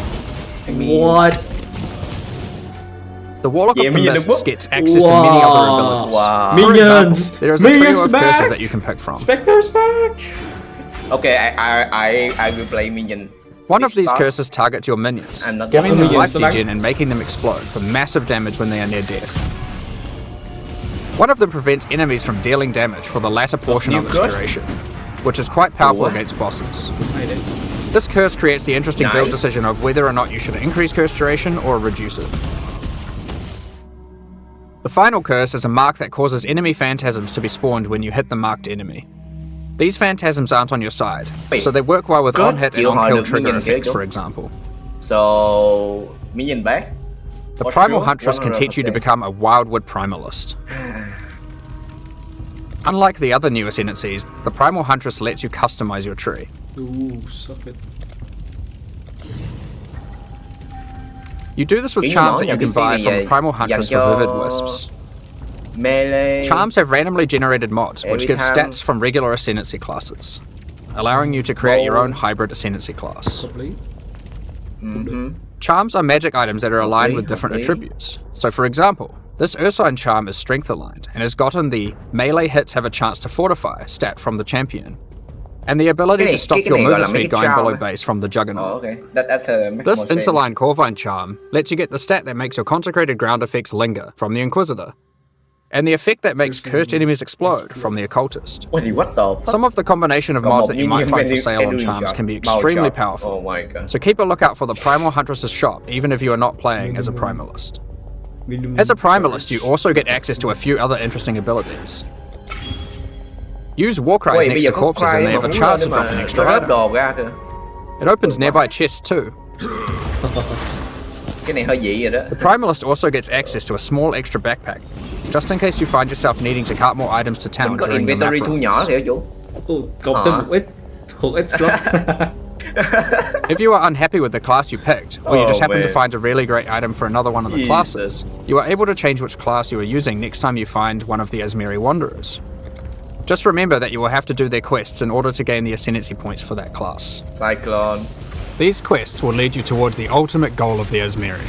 I mean- What? The Warlock Yeah, of the minion Mists book. gets access to many other Wow. abilities. Wow. For Minions! example, there is a trio Minions of back! curses that you can pick from. Spectre's back! Okay, I will play minion. One of these Start. curses targets your minions, I'm not giving the them minions life back. degen and making them explode for massive damage when they are near death. One of them prevents enemies from dealing damage for the latter portion New of its curse? duration, which is quite powerful what? against bosses. Hay đấy. This curse creates the interesting build Nice. decision of whether or not you should increase curse duration or reduce it. The final curse is a mark that causes enemy phantasms to be spawned when you hit the marked enemy. These phantasms aren't on your side, Wait, so they work well with có on-hit and chịu hồi on-kill được trigger minion kia effects, chứ? for example. So, minion back. The For Primal sure, Huntress can teach you to 100%. become a Wildwood Primalist. Unlike the other new ascendancies, the Primal Huntress lets you customize your tree. Suck it. You do this with Kiểu như charms nói that you là can cái buy CD from the về Primal dành Huntress cho for Vivid Wisps. Melee. Charms have randomly generated mods, which Every give time- stats from regular ascendancy classes, allowing you to create your own hybrid ascendancy class. Hợp lý. Charms are magic items that are aligned Okay, with different okay. attributes. So for example, this Ursine charm is strength aligned and has gotten the melee hits have a chance to fortify stat from the champion, and the ability Cái này- to stop cái your này gọi là movement speed magic going charm below á. base from the Juggernaut. Oh, okay. That makes This more sense. interline Corvine charm lets you get the stat that makes your consecrated ground effects linger from the Inquisitor, and the effect that makes cursed enemies explode from the Occultist. Wait, what the fuck? Some of the combination of Còn mods một that you might minion find for sale on Enduring charms shot, can be màu extremely shot. powerful. Oh my god. So keep a lookout for the Primal Huntress's shop, even if you are not playing as a Primalist. As a Primalist, you also get access to a few other interesting abilities. Use Warcries Wait, bây next giờ to có corpses cry and they mà have a muốn chance lên to để drop an mà extra nó item. đồ ra kìa. It opens nearby chests too. Cái này hơi dị rồi đó. The Primalist also gets access to a small extra backpack, just in case you find yourself needing to cart more items to town Mình có during the map inventory thu runs. nhỏ kìa chủ. Cộng thêm một ít slot. If you are unhappy with the class you picked, or you Oh, just happen to man. find a really great item for another one of the Jesus. classes, you are able to change which class you are using next time you find one of the Azmiri Wanderers. Just remember that you will have to do their quests in order to gain the ascendancy points for that class. Cyclone. These quests will lead you towards the ultimate goal of the Azmiri,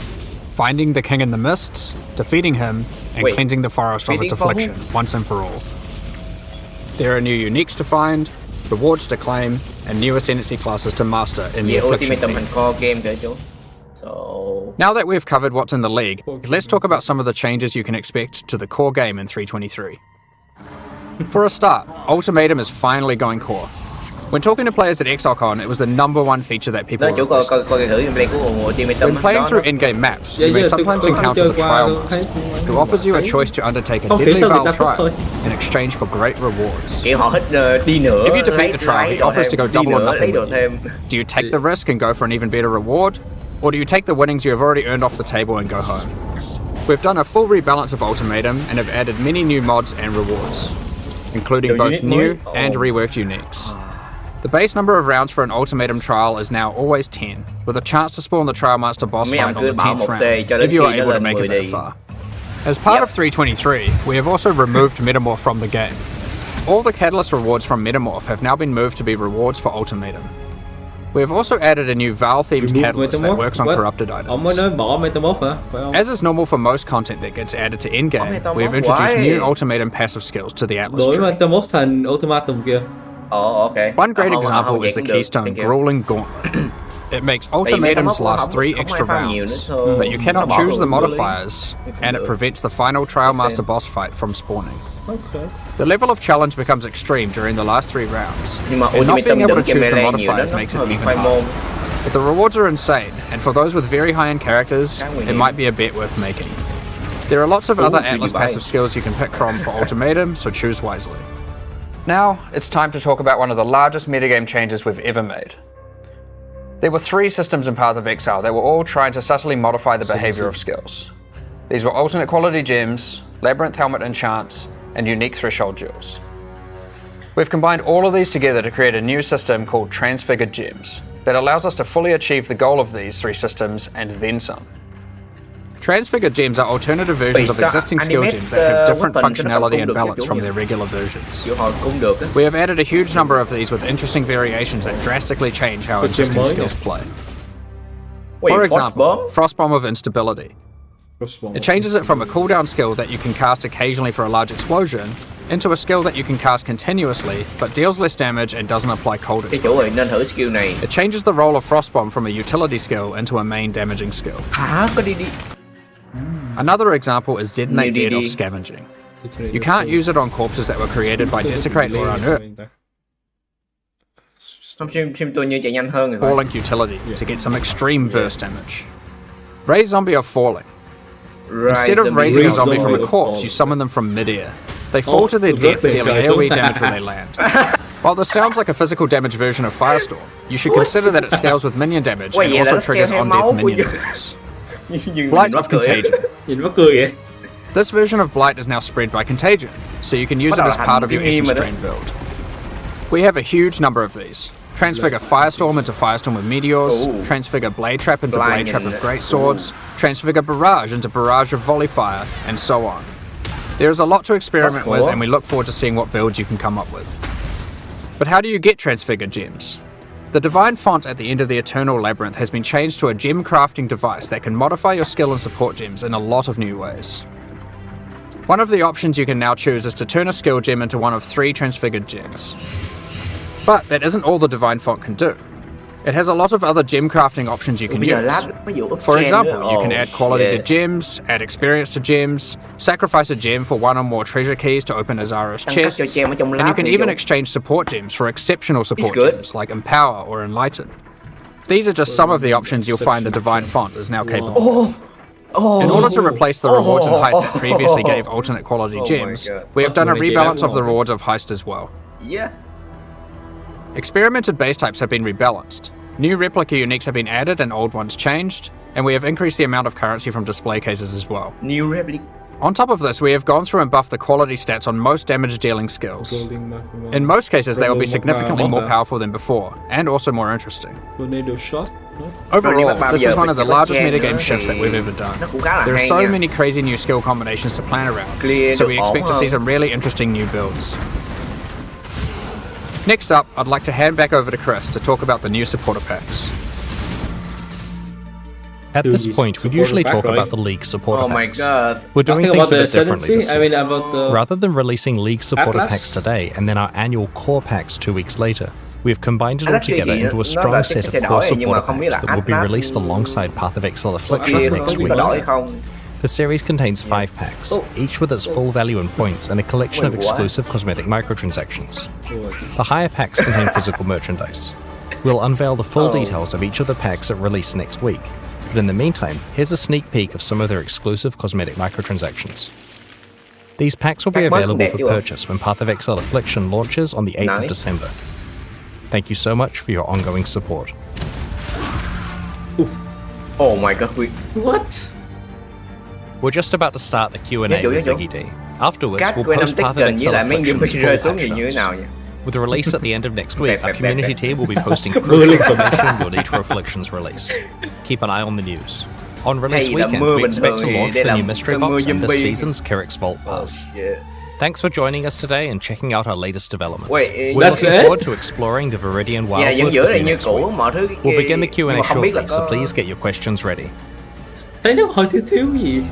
finding the King in the Mists, defeating him, and Wait, cleansing the forest of its defeating for who? affliction once and for all. There are new uniques to find, rewards to claim, and new ascendancy classes to master in the Về Affliction Ultimate theme. thành core game kìa chú. So, Now that we've covered what's in the League, let's talk about some of the changes you can expect to the core game in 3.23. For a start, Ultimatum is finally going core. When talking to players at ExileCon, it was the #1 feature that people requested. When playing through in-game maps, you may sometimes encounter the Trial Master, who offers you a choice to undertake a deadly Val trial in exchange for great rewards. If you defeat the trial, he offers to go double or nothing with you. Do you take the risk and go for an even better reward? Or do you take the winnings you have already earned off the table and go home? We've done a full rebalance of Ultimatum and have added many new mods and rewards, including both new and reworked uniques. The base number of rounds for an Ultimatum trial is now always 10, with a chance to spawn the Trial Master boss fight on the 10th round, if you are able to make it that far. As part of 3.23, we have also removed Metamorph from the game. All the Catalyst rewards from Metamorph have now been moved to be rewards for Ultimatum. We have also added a new Val-themed catalyst that works on corrupted items. As is normal for most content that gets added to in-game, we have introduced new Ultimatum passive skills to the Atlas tree. One great example is the Keystone Grueling Gauntlet. It makes Ultimatums last 3 extra rounds, but you cannot choose the modifiers, and it prevents the final Trial Master boss fight from spawning. The level of challenge becomes extreme during the last 3 rounds, and not being able to choose the modifiers makes it even harder. But the rewards are insane, and for those with very high-end characters, it might be a bet worth making. There are lots of other Atlas passive skills you can pick from for Ultimatum, so choose wisely. Now, it's time to talk about one of the largest metagame changes we've ever made. There were 3 systems in Path of Exile that were all trying to subtly modify the behavior of skills. These were alternate quality gems, Labyrinth Helmet enchants, and unique threshold jewels. We've combined all of these together to create a new system called Transfigured Gems that allows us to fully achieve the goal of these 3 systems and then some. Transfigured Gems are alternative versions of existing skill gems that have different functionality and balance from their regular versions. We have added a huge number of these with interesting variations that drastically change how existing skills play. For example, Frostbomb of Instability. It changes it from a cooldown skill that you can cast occasionally for a large explosion into a skill that you can cast continuously but deals less damage and doesn't apply cold exposure. It changes the role of Frostbomb from a utility skill into a main damaging skill. Another example is Detonate Dead of Scavenging. You can't use it on corpses that were created by Desecrate or Unearth. Falling utility to get some extreme burst damage. Raise Zombie of Falling. Instead of raising a zombie from a corpse, you summon them from mid-air. They fall to their death, dealing AoE damage when they land. While this sounds like a physical damage version of Firestorm, you should consider that it scales with minion damage and also triggers on-death minion effects. Blight of Contagion. This version of Blight is now spread by Contagion, so you can use it as part of your Essence Drain build. We have a huge number of these. Transfigure Firestorm into Firestorm with Meteors, transfigure Blade Trap into Blade Trap with Great Swords, transfigure Barrage into Barrage of Volley Fire, and so on. There is a lot to experiment with, and we look forward to seeing what builds you can come up with. But how do you get Transfigured Gems? The Divine Font at the end of the Eternal Labyrinth has been changed to a gem crafting device that can modify your skill and support gems in a lot of new ways. One of the options you can now choose is to turn a skill gem into one of 3 Transfigured Gems. But that isn't all the Divine Font can do. It has a lot of other gem crafting options you can use. For example, you can add quality to gems, add experience to gems, sacrifice a gem for 1 or more treasure keys to open Azaro's chests, and you can even exchange support gems for exceptional support gems like Empower or Enlighten. These are just some of the options you'll find the Divine Font is now capable of. In order to replace the rewards and heist that previously gave alternate quality gems, we have done a rebalance of the rewards of heist as well. Experimented base types have been rebalanced. New replica uniques have been added and old ones changed, and we have increased the amount of currency from display cases as well. On top of this, we have gone through and buffed the quality stats on most damage-dealing skills. In most cases, they will be significantly more powerful than before, and also more interesting. Overall, this is one of the largest metagame shifts that we've ever done. There are so many crazy new skill combinations to plan around, so we expect to see some really interesting new builds. Next up, I'd like to hand back over to Chris to talk about the new supporter packs. At this point, we usually talk about the League supporter packs. God. We're doing things a bit differently this year. about the Rather than releasing League supporter Atlas? packs today and then our annual core packs 2 weeks later, We've combined it all Atlas together gì into a nó strong là set sẽ of đổi core rồi, nhưng mà supporter không biết packs là that will be Atlas released alongside Path of Exile Atlas Affliction next không biết week. có đổi không. The series contains 5 packs, each with its full value in points and a collection of exclusive cosmetic microtransactions. The higher packs contain physical merchandise. We'll unveil the full details of each of the packs at release next week, but in the meantime, here's a sneak peek of some of their exclusive cosmetic microtransactions. These packs will be available for purchase when Path of Exile Affliction launches on the 8th of December. Thank you so much for your ongoing support. Oh my god, What? We're just about to start the Q&A Dạ, chủ, with dạ, chủ. Ziggy D. Afterwards, Cách we'll của post Path of với Exile lại mấy Affliction's zombie rơi full xuống thì patch như thế notes. nào vậy? With the release at the end of next week, our Bẹp, community bẹp. team will be posting crucial information you'll need for Affliction's release. Keep an eye on the news. On release Hay là weekend, mưa we bình expect thường to thì launch đây the là new mystery cơn mưa box and this zombie. season's Kerrick's Vault Pass. Shit. Thanks for joining us today and checking out our latest developments. Wait, We're that's looking it? forward to exploring the Viridian Dạ, vẫn Wildwood giữ with lại you như next cũ, week. mọi thứ We'll begin the nhưng Q&A mà không biết shortly, là so có... please get your questions ready. Thấy nó hỏi thiếu gì?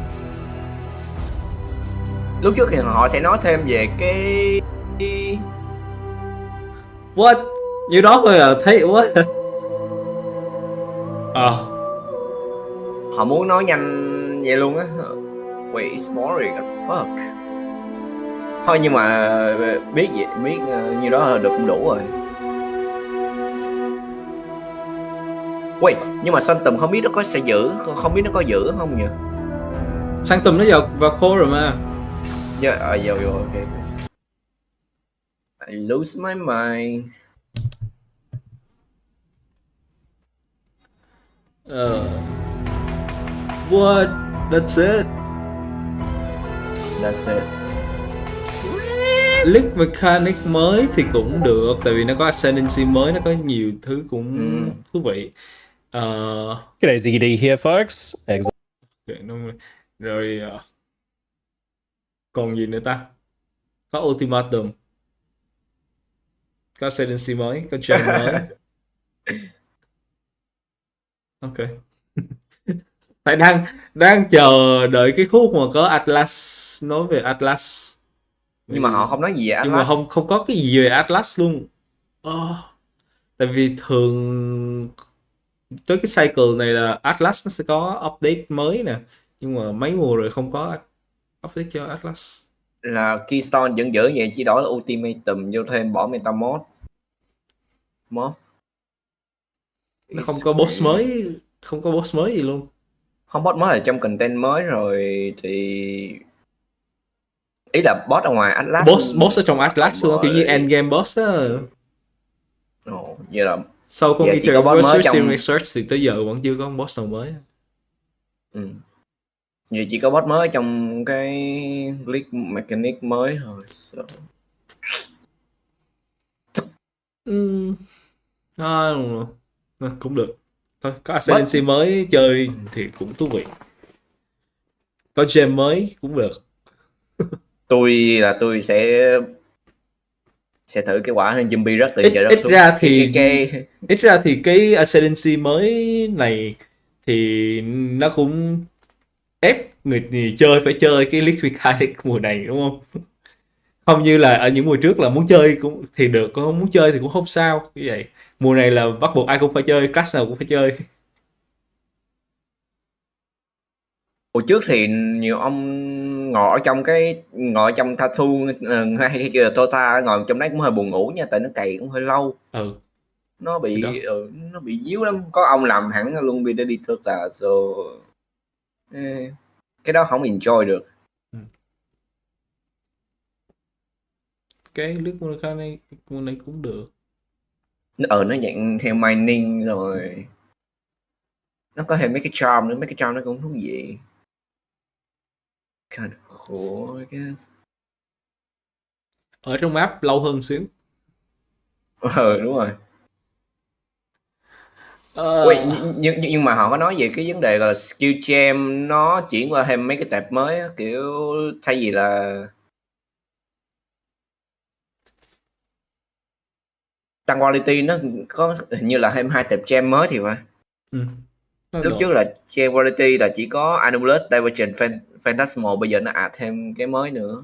Lúc trước thì họ sẽ nói thêm về cái... What? Như đó thôi à? Thấy what? Họ muốn nói nhanh vậy luôn á. Wait, it's boring as fuck. Thôi nhưng mà biết như đó là được cũng đủ rồi. Wait, nhưng mà Sanctum không biết nó có sẽ giữ, không biết nó có giữ không nhỉ? Sanctum nó vào core rồi mà. Yeah, okay. I lose my mind. What? That's it. That's it. League mechanic mới thì cũng được, tại vì nó có ascendancy mới, nó có nhiều thứ cũng thú vị. G'day, Ziggy D here, folks. Rồi còn gì nữa ta? Có ultimatum, có ascendancy mới, có gem mới. Ok. Tại đang chờ đợi cái khúc mà có Atlas, nói về Atlas. Nhưng mà họ không nói gì về Atlas. Nhưng mà không có cái gì về Atlas luôn. Tại vì thường tới cái cycle này là Atlas nó sẽ có update mới nè, nhưng mà mấy mùa rồi không có update cho Atlas. Là Keystone vẫn giữ vậy, chỉ đổi là Ultimatum vô thêm bỏ Metamorph. Nó không có boss mới, không có boss mới gì luôn. Không, boss mới là trong content mới rồi thì ý là boss ở ngoài Atlas. Boss ở trong Atlas luôn, kiểu như endgame boss á. Vậy là sau có chỉ có boss mới trong research thì tới giờ vẫn chưa có boss nào mới. Vậy chỉ có boss mới trong cái League mechanic mới thôi. Cũng được. Thôi, có ascendancy mới chơi thì cũng thú vị. Có gem mới cũng được. tôi sẽ thử cái quả hơn zombie rất tiền ít ra thì cái ascendancy mới này thì nó cũng ép người chơi phải chơi cái League mechanic mùa này, đúng không? Không như là ở những mùa trước là muốn chơi cũng thì được, còn không muốn chơi thì cũng không sao. Như vậy mùa này là bắt buộc ai cũng phải chơi, class nào cũng phải chơi. Mùa trước thì nhiều ông ngồi trong tattoo hay kia là Tota ngồi trong đấy cũng hơi buồn ngủ nha, tại nó cày cũng hơi lâu. Nó bị díu lắm, có ông làm hẳn luôn vì để đi Tota, cái đó không enjoy được. Cái League mechanic mùa này cũng được. Nó dạng theo mining rồi nó có thêm mấy cái charm nữa, mấy cái charm nó cũng thú vị. Kind of cool, I guess. Ở trong map lâu hơn xíu. Đúng rồi. Nhưng mà họ có nói về cái vấn đề là skill gem nó chuyển qua thêm mấy cái tệp mới á, kiểu thay vì là tăng quality nó có hình như là thêm 2 tệp gem mới thì phải. Lúc trước là gem quality là chỉ có Anomalous, Divergent, Phantasmal, bây giờ nó add thêm cái mới nữa.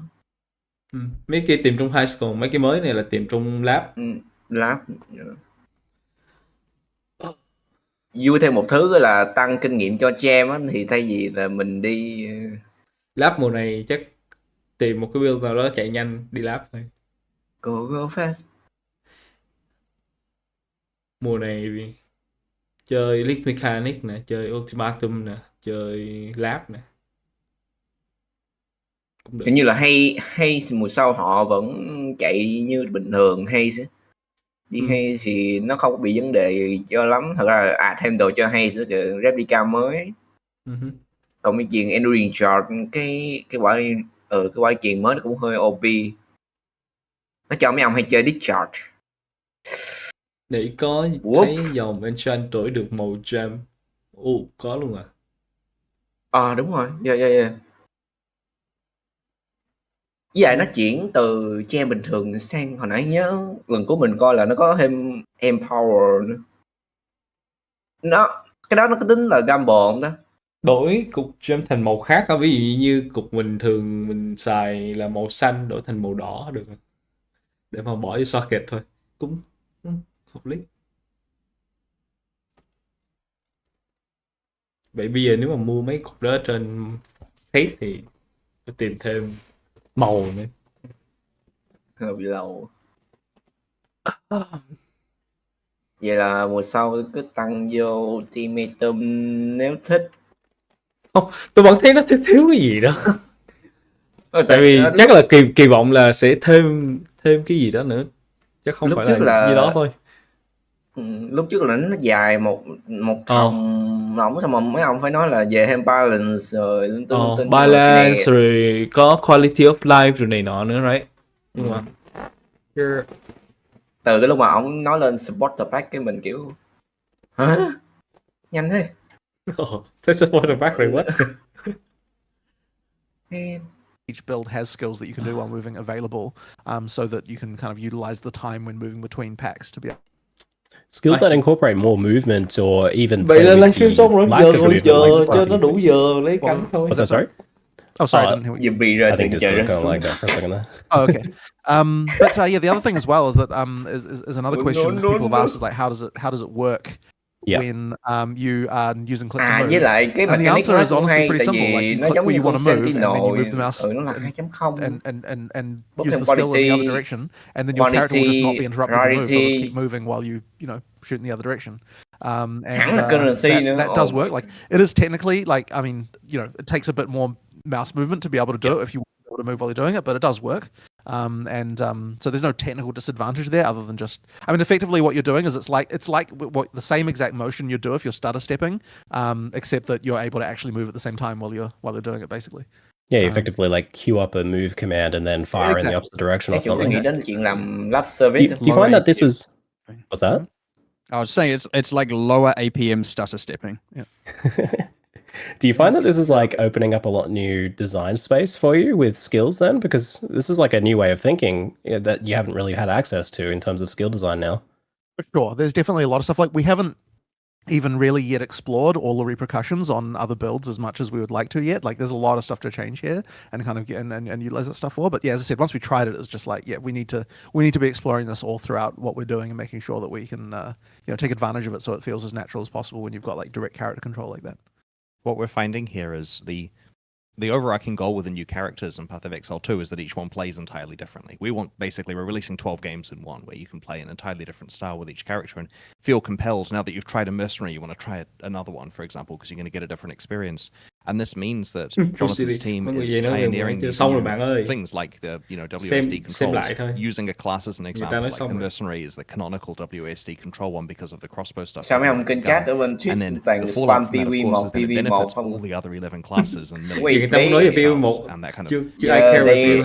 Mấy cái tìm trong high school, mấy cái mới này là tìm trong lab. Lab vui thêm một thứ là tăng kinh nghiệm cho Jam á, thì thay vì là mình đi Lab mùa này chắc tìm một cái build nào đó chạy nhanh đi lab thôi. go fast. Mùa này chơi League Mechanic nè, chơi Ultimatum nè, chơi lab nè. Hình như là hay mùa sau họ vẫn chạy như bình thường hay đi hay thì nó không có bị vấn đề cho lắm. Thật ra thêm đồ cho hay nữa kìa, replica mới. Còn cái chuyện Enduring Charge cái quả chuyện mới nó cũng hơi OP. Nó cho mấy ông hay chơi Discharge. Để có thấy dòng Enchant đổi được màu gem. Có luôn à? Đúng rồi. Yeah. Với lại nó chuyển từ gem bình thường sang, hồi nãy nhớ lần của mình coi là nó có thêm Empower nữa. Cái đó nó có tính là gamble không đó? Đổi cục gem thành màu khác á, ví dụ như cục bình thường mình xài là màu xanh đổi thành màu đỏ được, để mà bỏ vô socket thôi, cũng hợp lý. Vậy bây giờ nếu mà mua mấy cục đó trên Fate thì phải tìm thêm màu nữa. Hơi bị lâu. Vậy là mùa sau cứ tăng vô Ultimatum nếu thích. Tôi vẫn thấy nó thiếu cái gì đó. Tại vì chắc là kỳ vọng là sẽ thêm cái gì đó nữa, chắc không phải là như đó thôi. Lúc trước là nó dài một nóng, xong mà mấy ông phải nói là về thêm balance rồi linh tinh balance rồi có quality of life rồi này nọ nữa, right? Nhưng mà từ cái lúc mà ông nói lên supporter pack cái mình kiểu hả, nhanh thế. Thế supporter pack rồi what? Each build has skills that you can do while moving available, so that you can kind of utilize the time when moving between packs to be. Skills that incorporate more movement or even. Vậy là livestream xong rồi, giờ cho nó đủ giờ lấy cánh thôi. What's that, sorry? Oh, sorry, I didn't hear what you. I think Discord kind of lagged out for a second there. Oh, okay. But yeah, the other thing as well is that is another question people have asked is like how does it work when you are using click to move? Với lại cái and the answer is honestly pretty simple. Like you click where you want to move, and then you move the mouse and use the skill in the other direction, and then your character will just not be interrupted to move. They'll just keep moving while you shoot in the other direction. And that does work. Like it is technically like, I mean, it takes a bit more mouse movement to be able to do it if you want to be able to move while you're doing it, but it does work. So there's no technical disadvantage there other than just, I mean, effectively what you're doing is it's like what the same exact motion you do if you're stutter stepping, except that you're able to actually move at the same time while you're doing it, basically. Yeah, you effectively like queue up a move command and then fire in the opposite direction or something. Nghĩ đến chuyện làm lap service. Do you find that this is... What's that? I was saying it's like lower APM stutter stepping. Yeah. Do you find that this is like opening up a lot new design space for you with skills then? Because this is like a new way of thinking that you haven't really had access to in terms of skill design now. For sure. There's definitely a lot of stuff. Like we haven't even really yet explored all the repercussions on other builds as much as we would like to yet. Like there's a lot of stuff to change here and kind of and utilize that stuff for. But yeah, as I said, once we tried it, it's just like, yeah, we need to be exploring this all throughout what we're doing and making sure that we can take advantage of it so it feels as natural as possible when you've got like direct character control like that. What we're finding here is the overarching goal with the new characters in Path of Exile 2 is that each one plays entirely differently. We're releasing 12 games in one where you can play an entirely different style with each character and feel compelled. Now that you've tried a mercenary, you want to try another one, for example, because you're going to get a different experience. And this means that Jonathan's team is pioneering these new things like the WASD controls, using a class as an example. Like the mercenary is the canonical WASD control one because of the crossbow stuff. Sao mấy ông kênh chat ở bên and then the fallout from that, of course, is that it benefits all the other 11 classes and and that kind of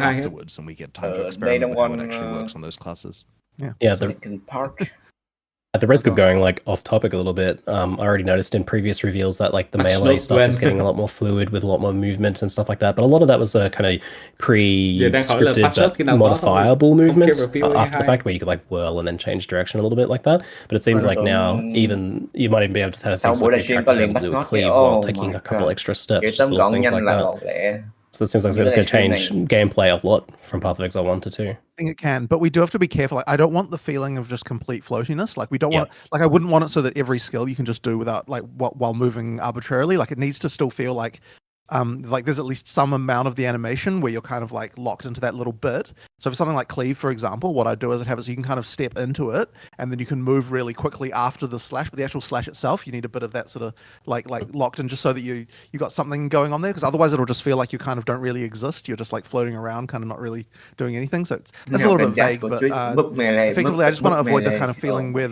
afterwards, and we get time to experiment with how it actually works on those classes. Yeah. Second part. At the risk of going like off topic a little bit, I already noticed in previous reveals that like the melee stuff is getting a lot more fluid with a lot more movement and stuff like that. But a lot of that was kind of pre-scripted but modifiable movements after the fact, where you could like whirl and then change direction a little bit like that. But it seems like now even you might even be able to have things like your character's able to do a cleave while taking a couple extra steps, just little things like that. So it seems like it's going to change gameplay a lot from Path of Exile 1 to 2. I think it can, but we do have to be careful. Like, I don't want the feeling of just complete floatiness. Like we don't want, like I wouldn't want it so that every skill you can just do without like while moving arbitrarily. Like it needs to still feel like there's at least some amount of the animation where you're kind of like locked into that little bit. So for something like Cleave, for example, what I do is you can kind of step into it and then you can move really quickly after the slash, but the actual slash itself, you need a bit of that sort of like locked in just so that you got something going on there, because otherwise it'll just feel like you kind of don't really exist. You're just like floating around, kind of not really doing anything. So it's a little bit vague, but effectively I just want to avoid the kind of feeling where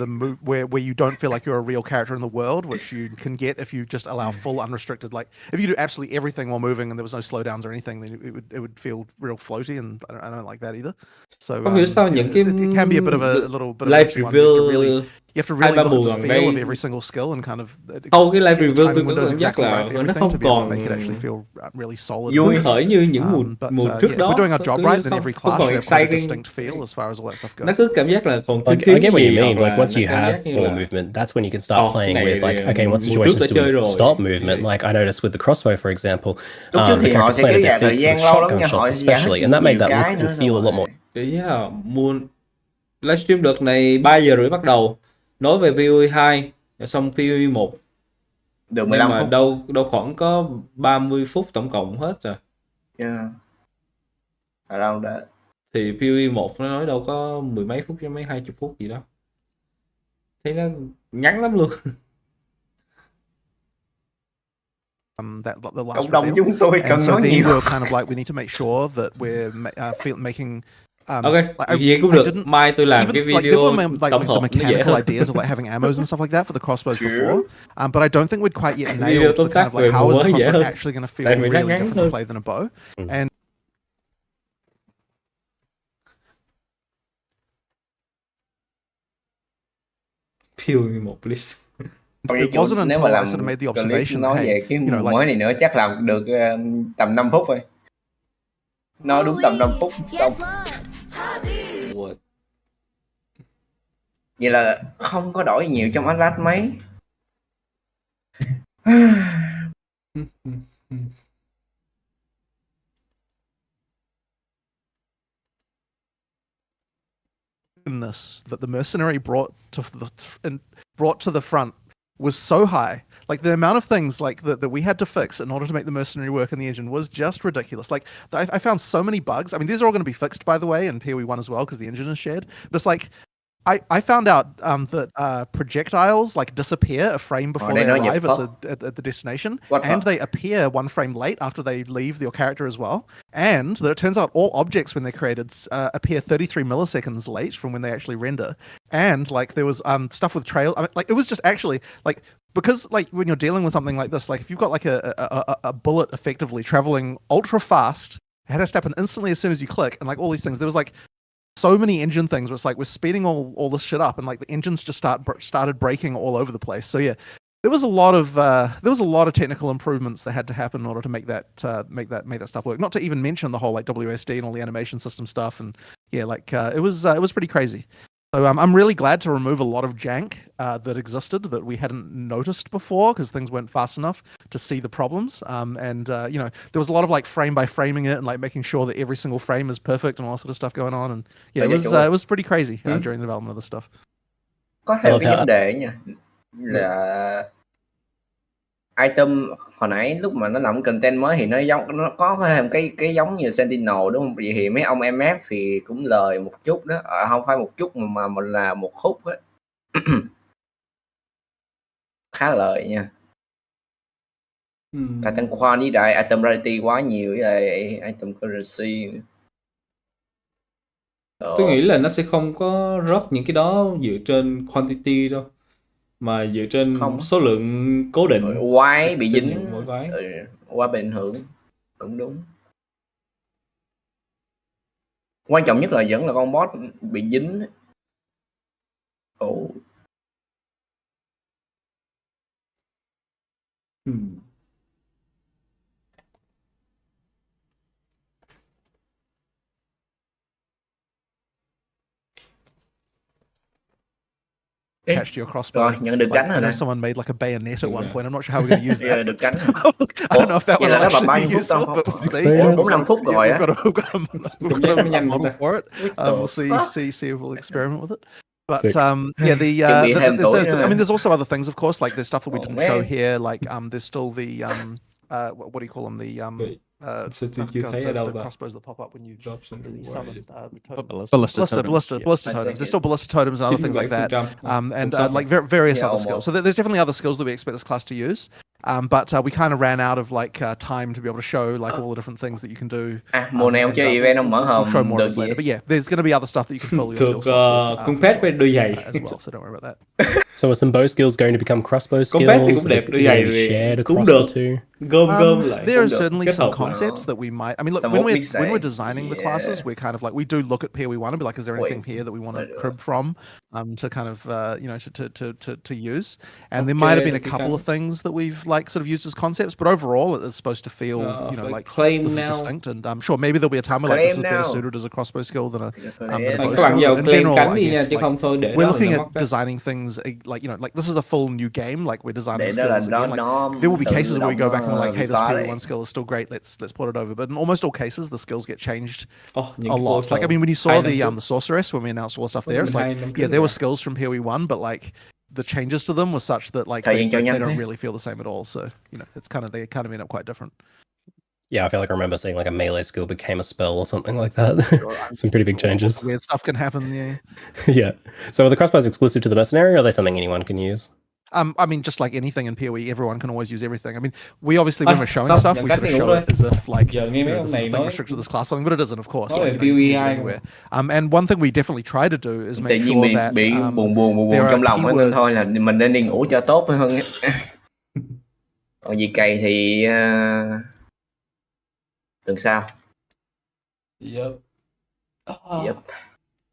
where you don't feel like you're a real character in the world, which you can get if you just allow full unrestricted, like if you do absolutely everything while moving and there was no slowdowns or anything, then it would feel real floaty, and I don't like that either. So Không hiểu sao những cái it can be a bit of a little bit live of reveal you have to really look at the feel of every single skill and kind of sau cái live reveal tôi windows cảm giác exactly là right for nó everything không to be able to còn make it actually feel really solid. vui khởi như những mùa trước if đó. we're doing our job right, then every class còn should have a exciting. distinct feel as far as all that stuff goes. Nó cứ cảm giác là còn I get what you mean. Like once you have more movement, that's when you can start playing with like, okay, what situations do we stop movement? Like I noticed with the crossbow, for example, thì họ sẽ kéo dài thời gian lâu lắm nha, họ especially, and that made that look and feel a lot more. Yeah, livestream đợt này 3 giờ rưỡi bắt đầu, nói về PoE 2, xong PoE 1 được 15 phút. đâu khoảng có 30 phút tổng cộng hết rồi. Yeah. Around that. Thì PoE 1 nó nói đâu có mười mấy phút cho mấy 20 phút gì đó. Thấy nó ngắn lắm luôn. The cộng đồng chúng tôi cần nói nhiều. We're kind of like we need to make sure that we're making Okay, vậy cũng được. Mai tôi làm cái video tổng hợp the mechanical ideas of like having ammos and stuff like that for the crossbows before, but I don't think we'd quite yet nailed the kind of like how is a crossbow actually going to feel really different to play than a bow. And PoE 1 please. It wasn't until I sort of made the observation nói that, về cái mùa mới này nữa chắc làm được tầm 5 phút thôi. Nói đúng tầm 5 phút xong. What? Vậy là không có đổi nhiều trong Atlas mấy. That the mercenary brought to the front was so high. Like the amount of things like that we had to fix in order to make the mercenary work in the engine was just ridiculous. Like I found so many bugs. I mean, these are all going to be fixed, by the way, in PoE 1 as well, because the engine is shared. But it's like I found out that projectiles like disappear a frame before they arrive at the destination, and they appear one frame late after they leave your character as well. And that it turns out all objects when they're created appear 33 milliseconds late from when they actually render. And like there was stuff with trail. I mean, like it was just actually like, because like when you're dealing with something like this, like if you've got like a bullet effectively traveling ultra fast, it has to happen instantly as soon as you click, and like all these things, there was like so many engine things where it's like we're speeding all this shit up, and like the engines just started breaking all over the place. So yeah, there was a lot of technical improvements that had to happen in order to make that stuff work. Not to even mention the whole like WSD and all the animation system stuff, and yeah, like it was pretty crazy. So I'm really glad to remove a lot of jank that existed that we hadn't noticed before, because things weren't fast enough to see the problems. And you know, there was a lot of like frame by framing it and like making sure that every single frame is perfect and all that sort of stuff going on. And yeah, it was pretty crazy during the development of this stuff. Có thêm cái vấn đề nha, là item hồi nãy lúc mà nó nằm content mới thì nó có thêm cái giống như Sentinel đúng không? Vậy thì mấy ông MF thì cũng lời một chút đó, không phải một chút mà là một khúc á. Khá lời nha. Tại tăng khoa với đại item rarity quá nhiều, với lại item currency nữa. Tôi nghĩ là nó sẽ không có rớt những cái đó dựa trên quantity đâu, mà dựa trên số lượng cố định. Quái bị dính, quái bị ảnh hưởng, cũng đúng. Quan trọng nhất là vẫn là con boss bị dính. attached to your crossbow. Rồi, nhận được cánh I rồi know nè. someone made like a bayonet at one point. I'm not sure how we're going to use Giờ that. được cánh. I don't know if that vậy one là will nó bằng bao actually nhiêu be phút useful, đâu? but we'll see. 45 phút rồi á. We've got a model for it. We'll see fuck? if we'll experiment with it. But Sick. yeah, Chuẩn bị thêm tuổi nữa. I mean, there's also other things, of course. Like there's stuff that we Oh, didn't man. show here. Like there's still the what do you call them? The Sao tôi chưa thấy ở đâu the ta? crossbows that pop up when you Drops and summon the totem. Ballista totems. totems. There's still ballista totems and other things like that. 97%. And like various Yeah, other skills. almost. So there's definitely other skills that we expect this class to use. But we kind of ran out of like time to be able to show like all the different things that you can do. Mùa này ông chơi event ông mở We'll show hòm more được of this gì? later. But yeah, there's going to be other stuff that you can fill your skill Thuộc slots with. con for pet sure, với đôi giày. as well, so don't worry about that. So are some bow skills going to become crossbow Con skills? pet thì cũng đẹp, Is đôi it giày going to be thì shared cũng across được. the two? Gom lại. There are Cũng được. certainly Kết some hợp lại. concepts that we might. I mean, look, Some when what we say. we're designing the classes, we're kind of like we do look at here we want to be like, is there anything Wait, here that we want to wait, crib from, to kind of to use, and there might have been a Okay, couple kind of things that we've like sort of used as concepts, but overall it is supposed to feel like claim this is now. distinct, and I'm sure maybe there'll be a time where like this is Claim better now. suited as a crossbow skill than a Claim. bow Các bạn skill. vào But in claim general, cánh I đi nha, guess chứ like, không thôi để we're đó looking thì at nó mất đó. designing things like like this is a full new game. Like we're designing Để đó là skills nó again. Like there will be tự cases where we go back and we're like, động hey, this xóa period đấy. one skill is still great. Let's port it over. But in almost all cases, the skills get changed Những a cái lot. cô Like I mean, when you saw hai the năm trước. the sorceress when we announced all the stuff there, it's Hai like năm yeah, trước there were rồi. skills from here we won, but like the changes to them were such that like Thời gian cho they nhanh don't thế. really feel the same at all. So it's kind of they kind of end up quite different. Yeah, I feel like I remember seeing like a melee skill became a spell or something like that. Some pretty big changes. Weird stuff can happen. Yeah. Yeah. So are the crossbows exclusive to the mercenary, or are they something anyone can use? I mean, just like anything in PoE, everyone can always use everything. I mean, we obviously when we're showing xong, stuff, nhận we cách sort of này show đúng it as if like Giờ nghe mấy ông this is a này thing nói restricted to this class, something, but it isn't, of course. nói Like, về you can use it PoE anywhere. And one thing we definitely try to do is Tự make nhiên sure that bị buồn there are trong lòng nên keywords. thôi là mình nên đi ngủ cho tốt hơn. Còn gì cày thì tuần sau. Yep. Yep.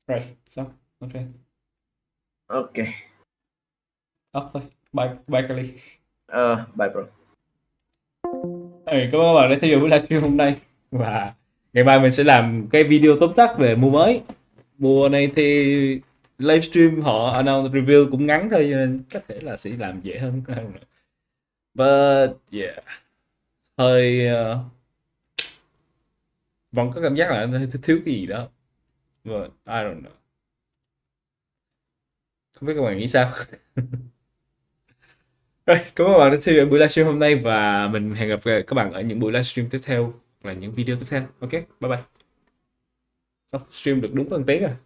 Rồi, xong. Ok. Ok. Off thôi. Bye Kelly. Bye bro. Cảm ơn các bạn đã theo dõi buổi livestream hôm nay. Và ngày mai mình sẽ làm cái video tóm tắt về mùa mới. Mùa này thì livestream họ announce review cũng ngắn thôi, cho nên có thể là sẽ làm dễ hơn. But yeah, hơi vẫn có cảm giác là hơi thiếu cái gì đó. But I don't know. Không biết các bạn nghĩ sao? Rồi, cảm ơn các bạn đã theo dõi buổi livestream hôm nay và mình hẹn gặp các bạn ở những buổi livestream tiếp theo và những video tiếp theo. Ok, bye bye. Stream được đúng 1 tiếng à?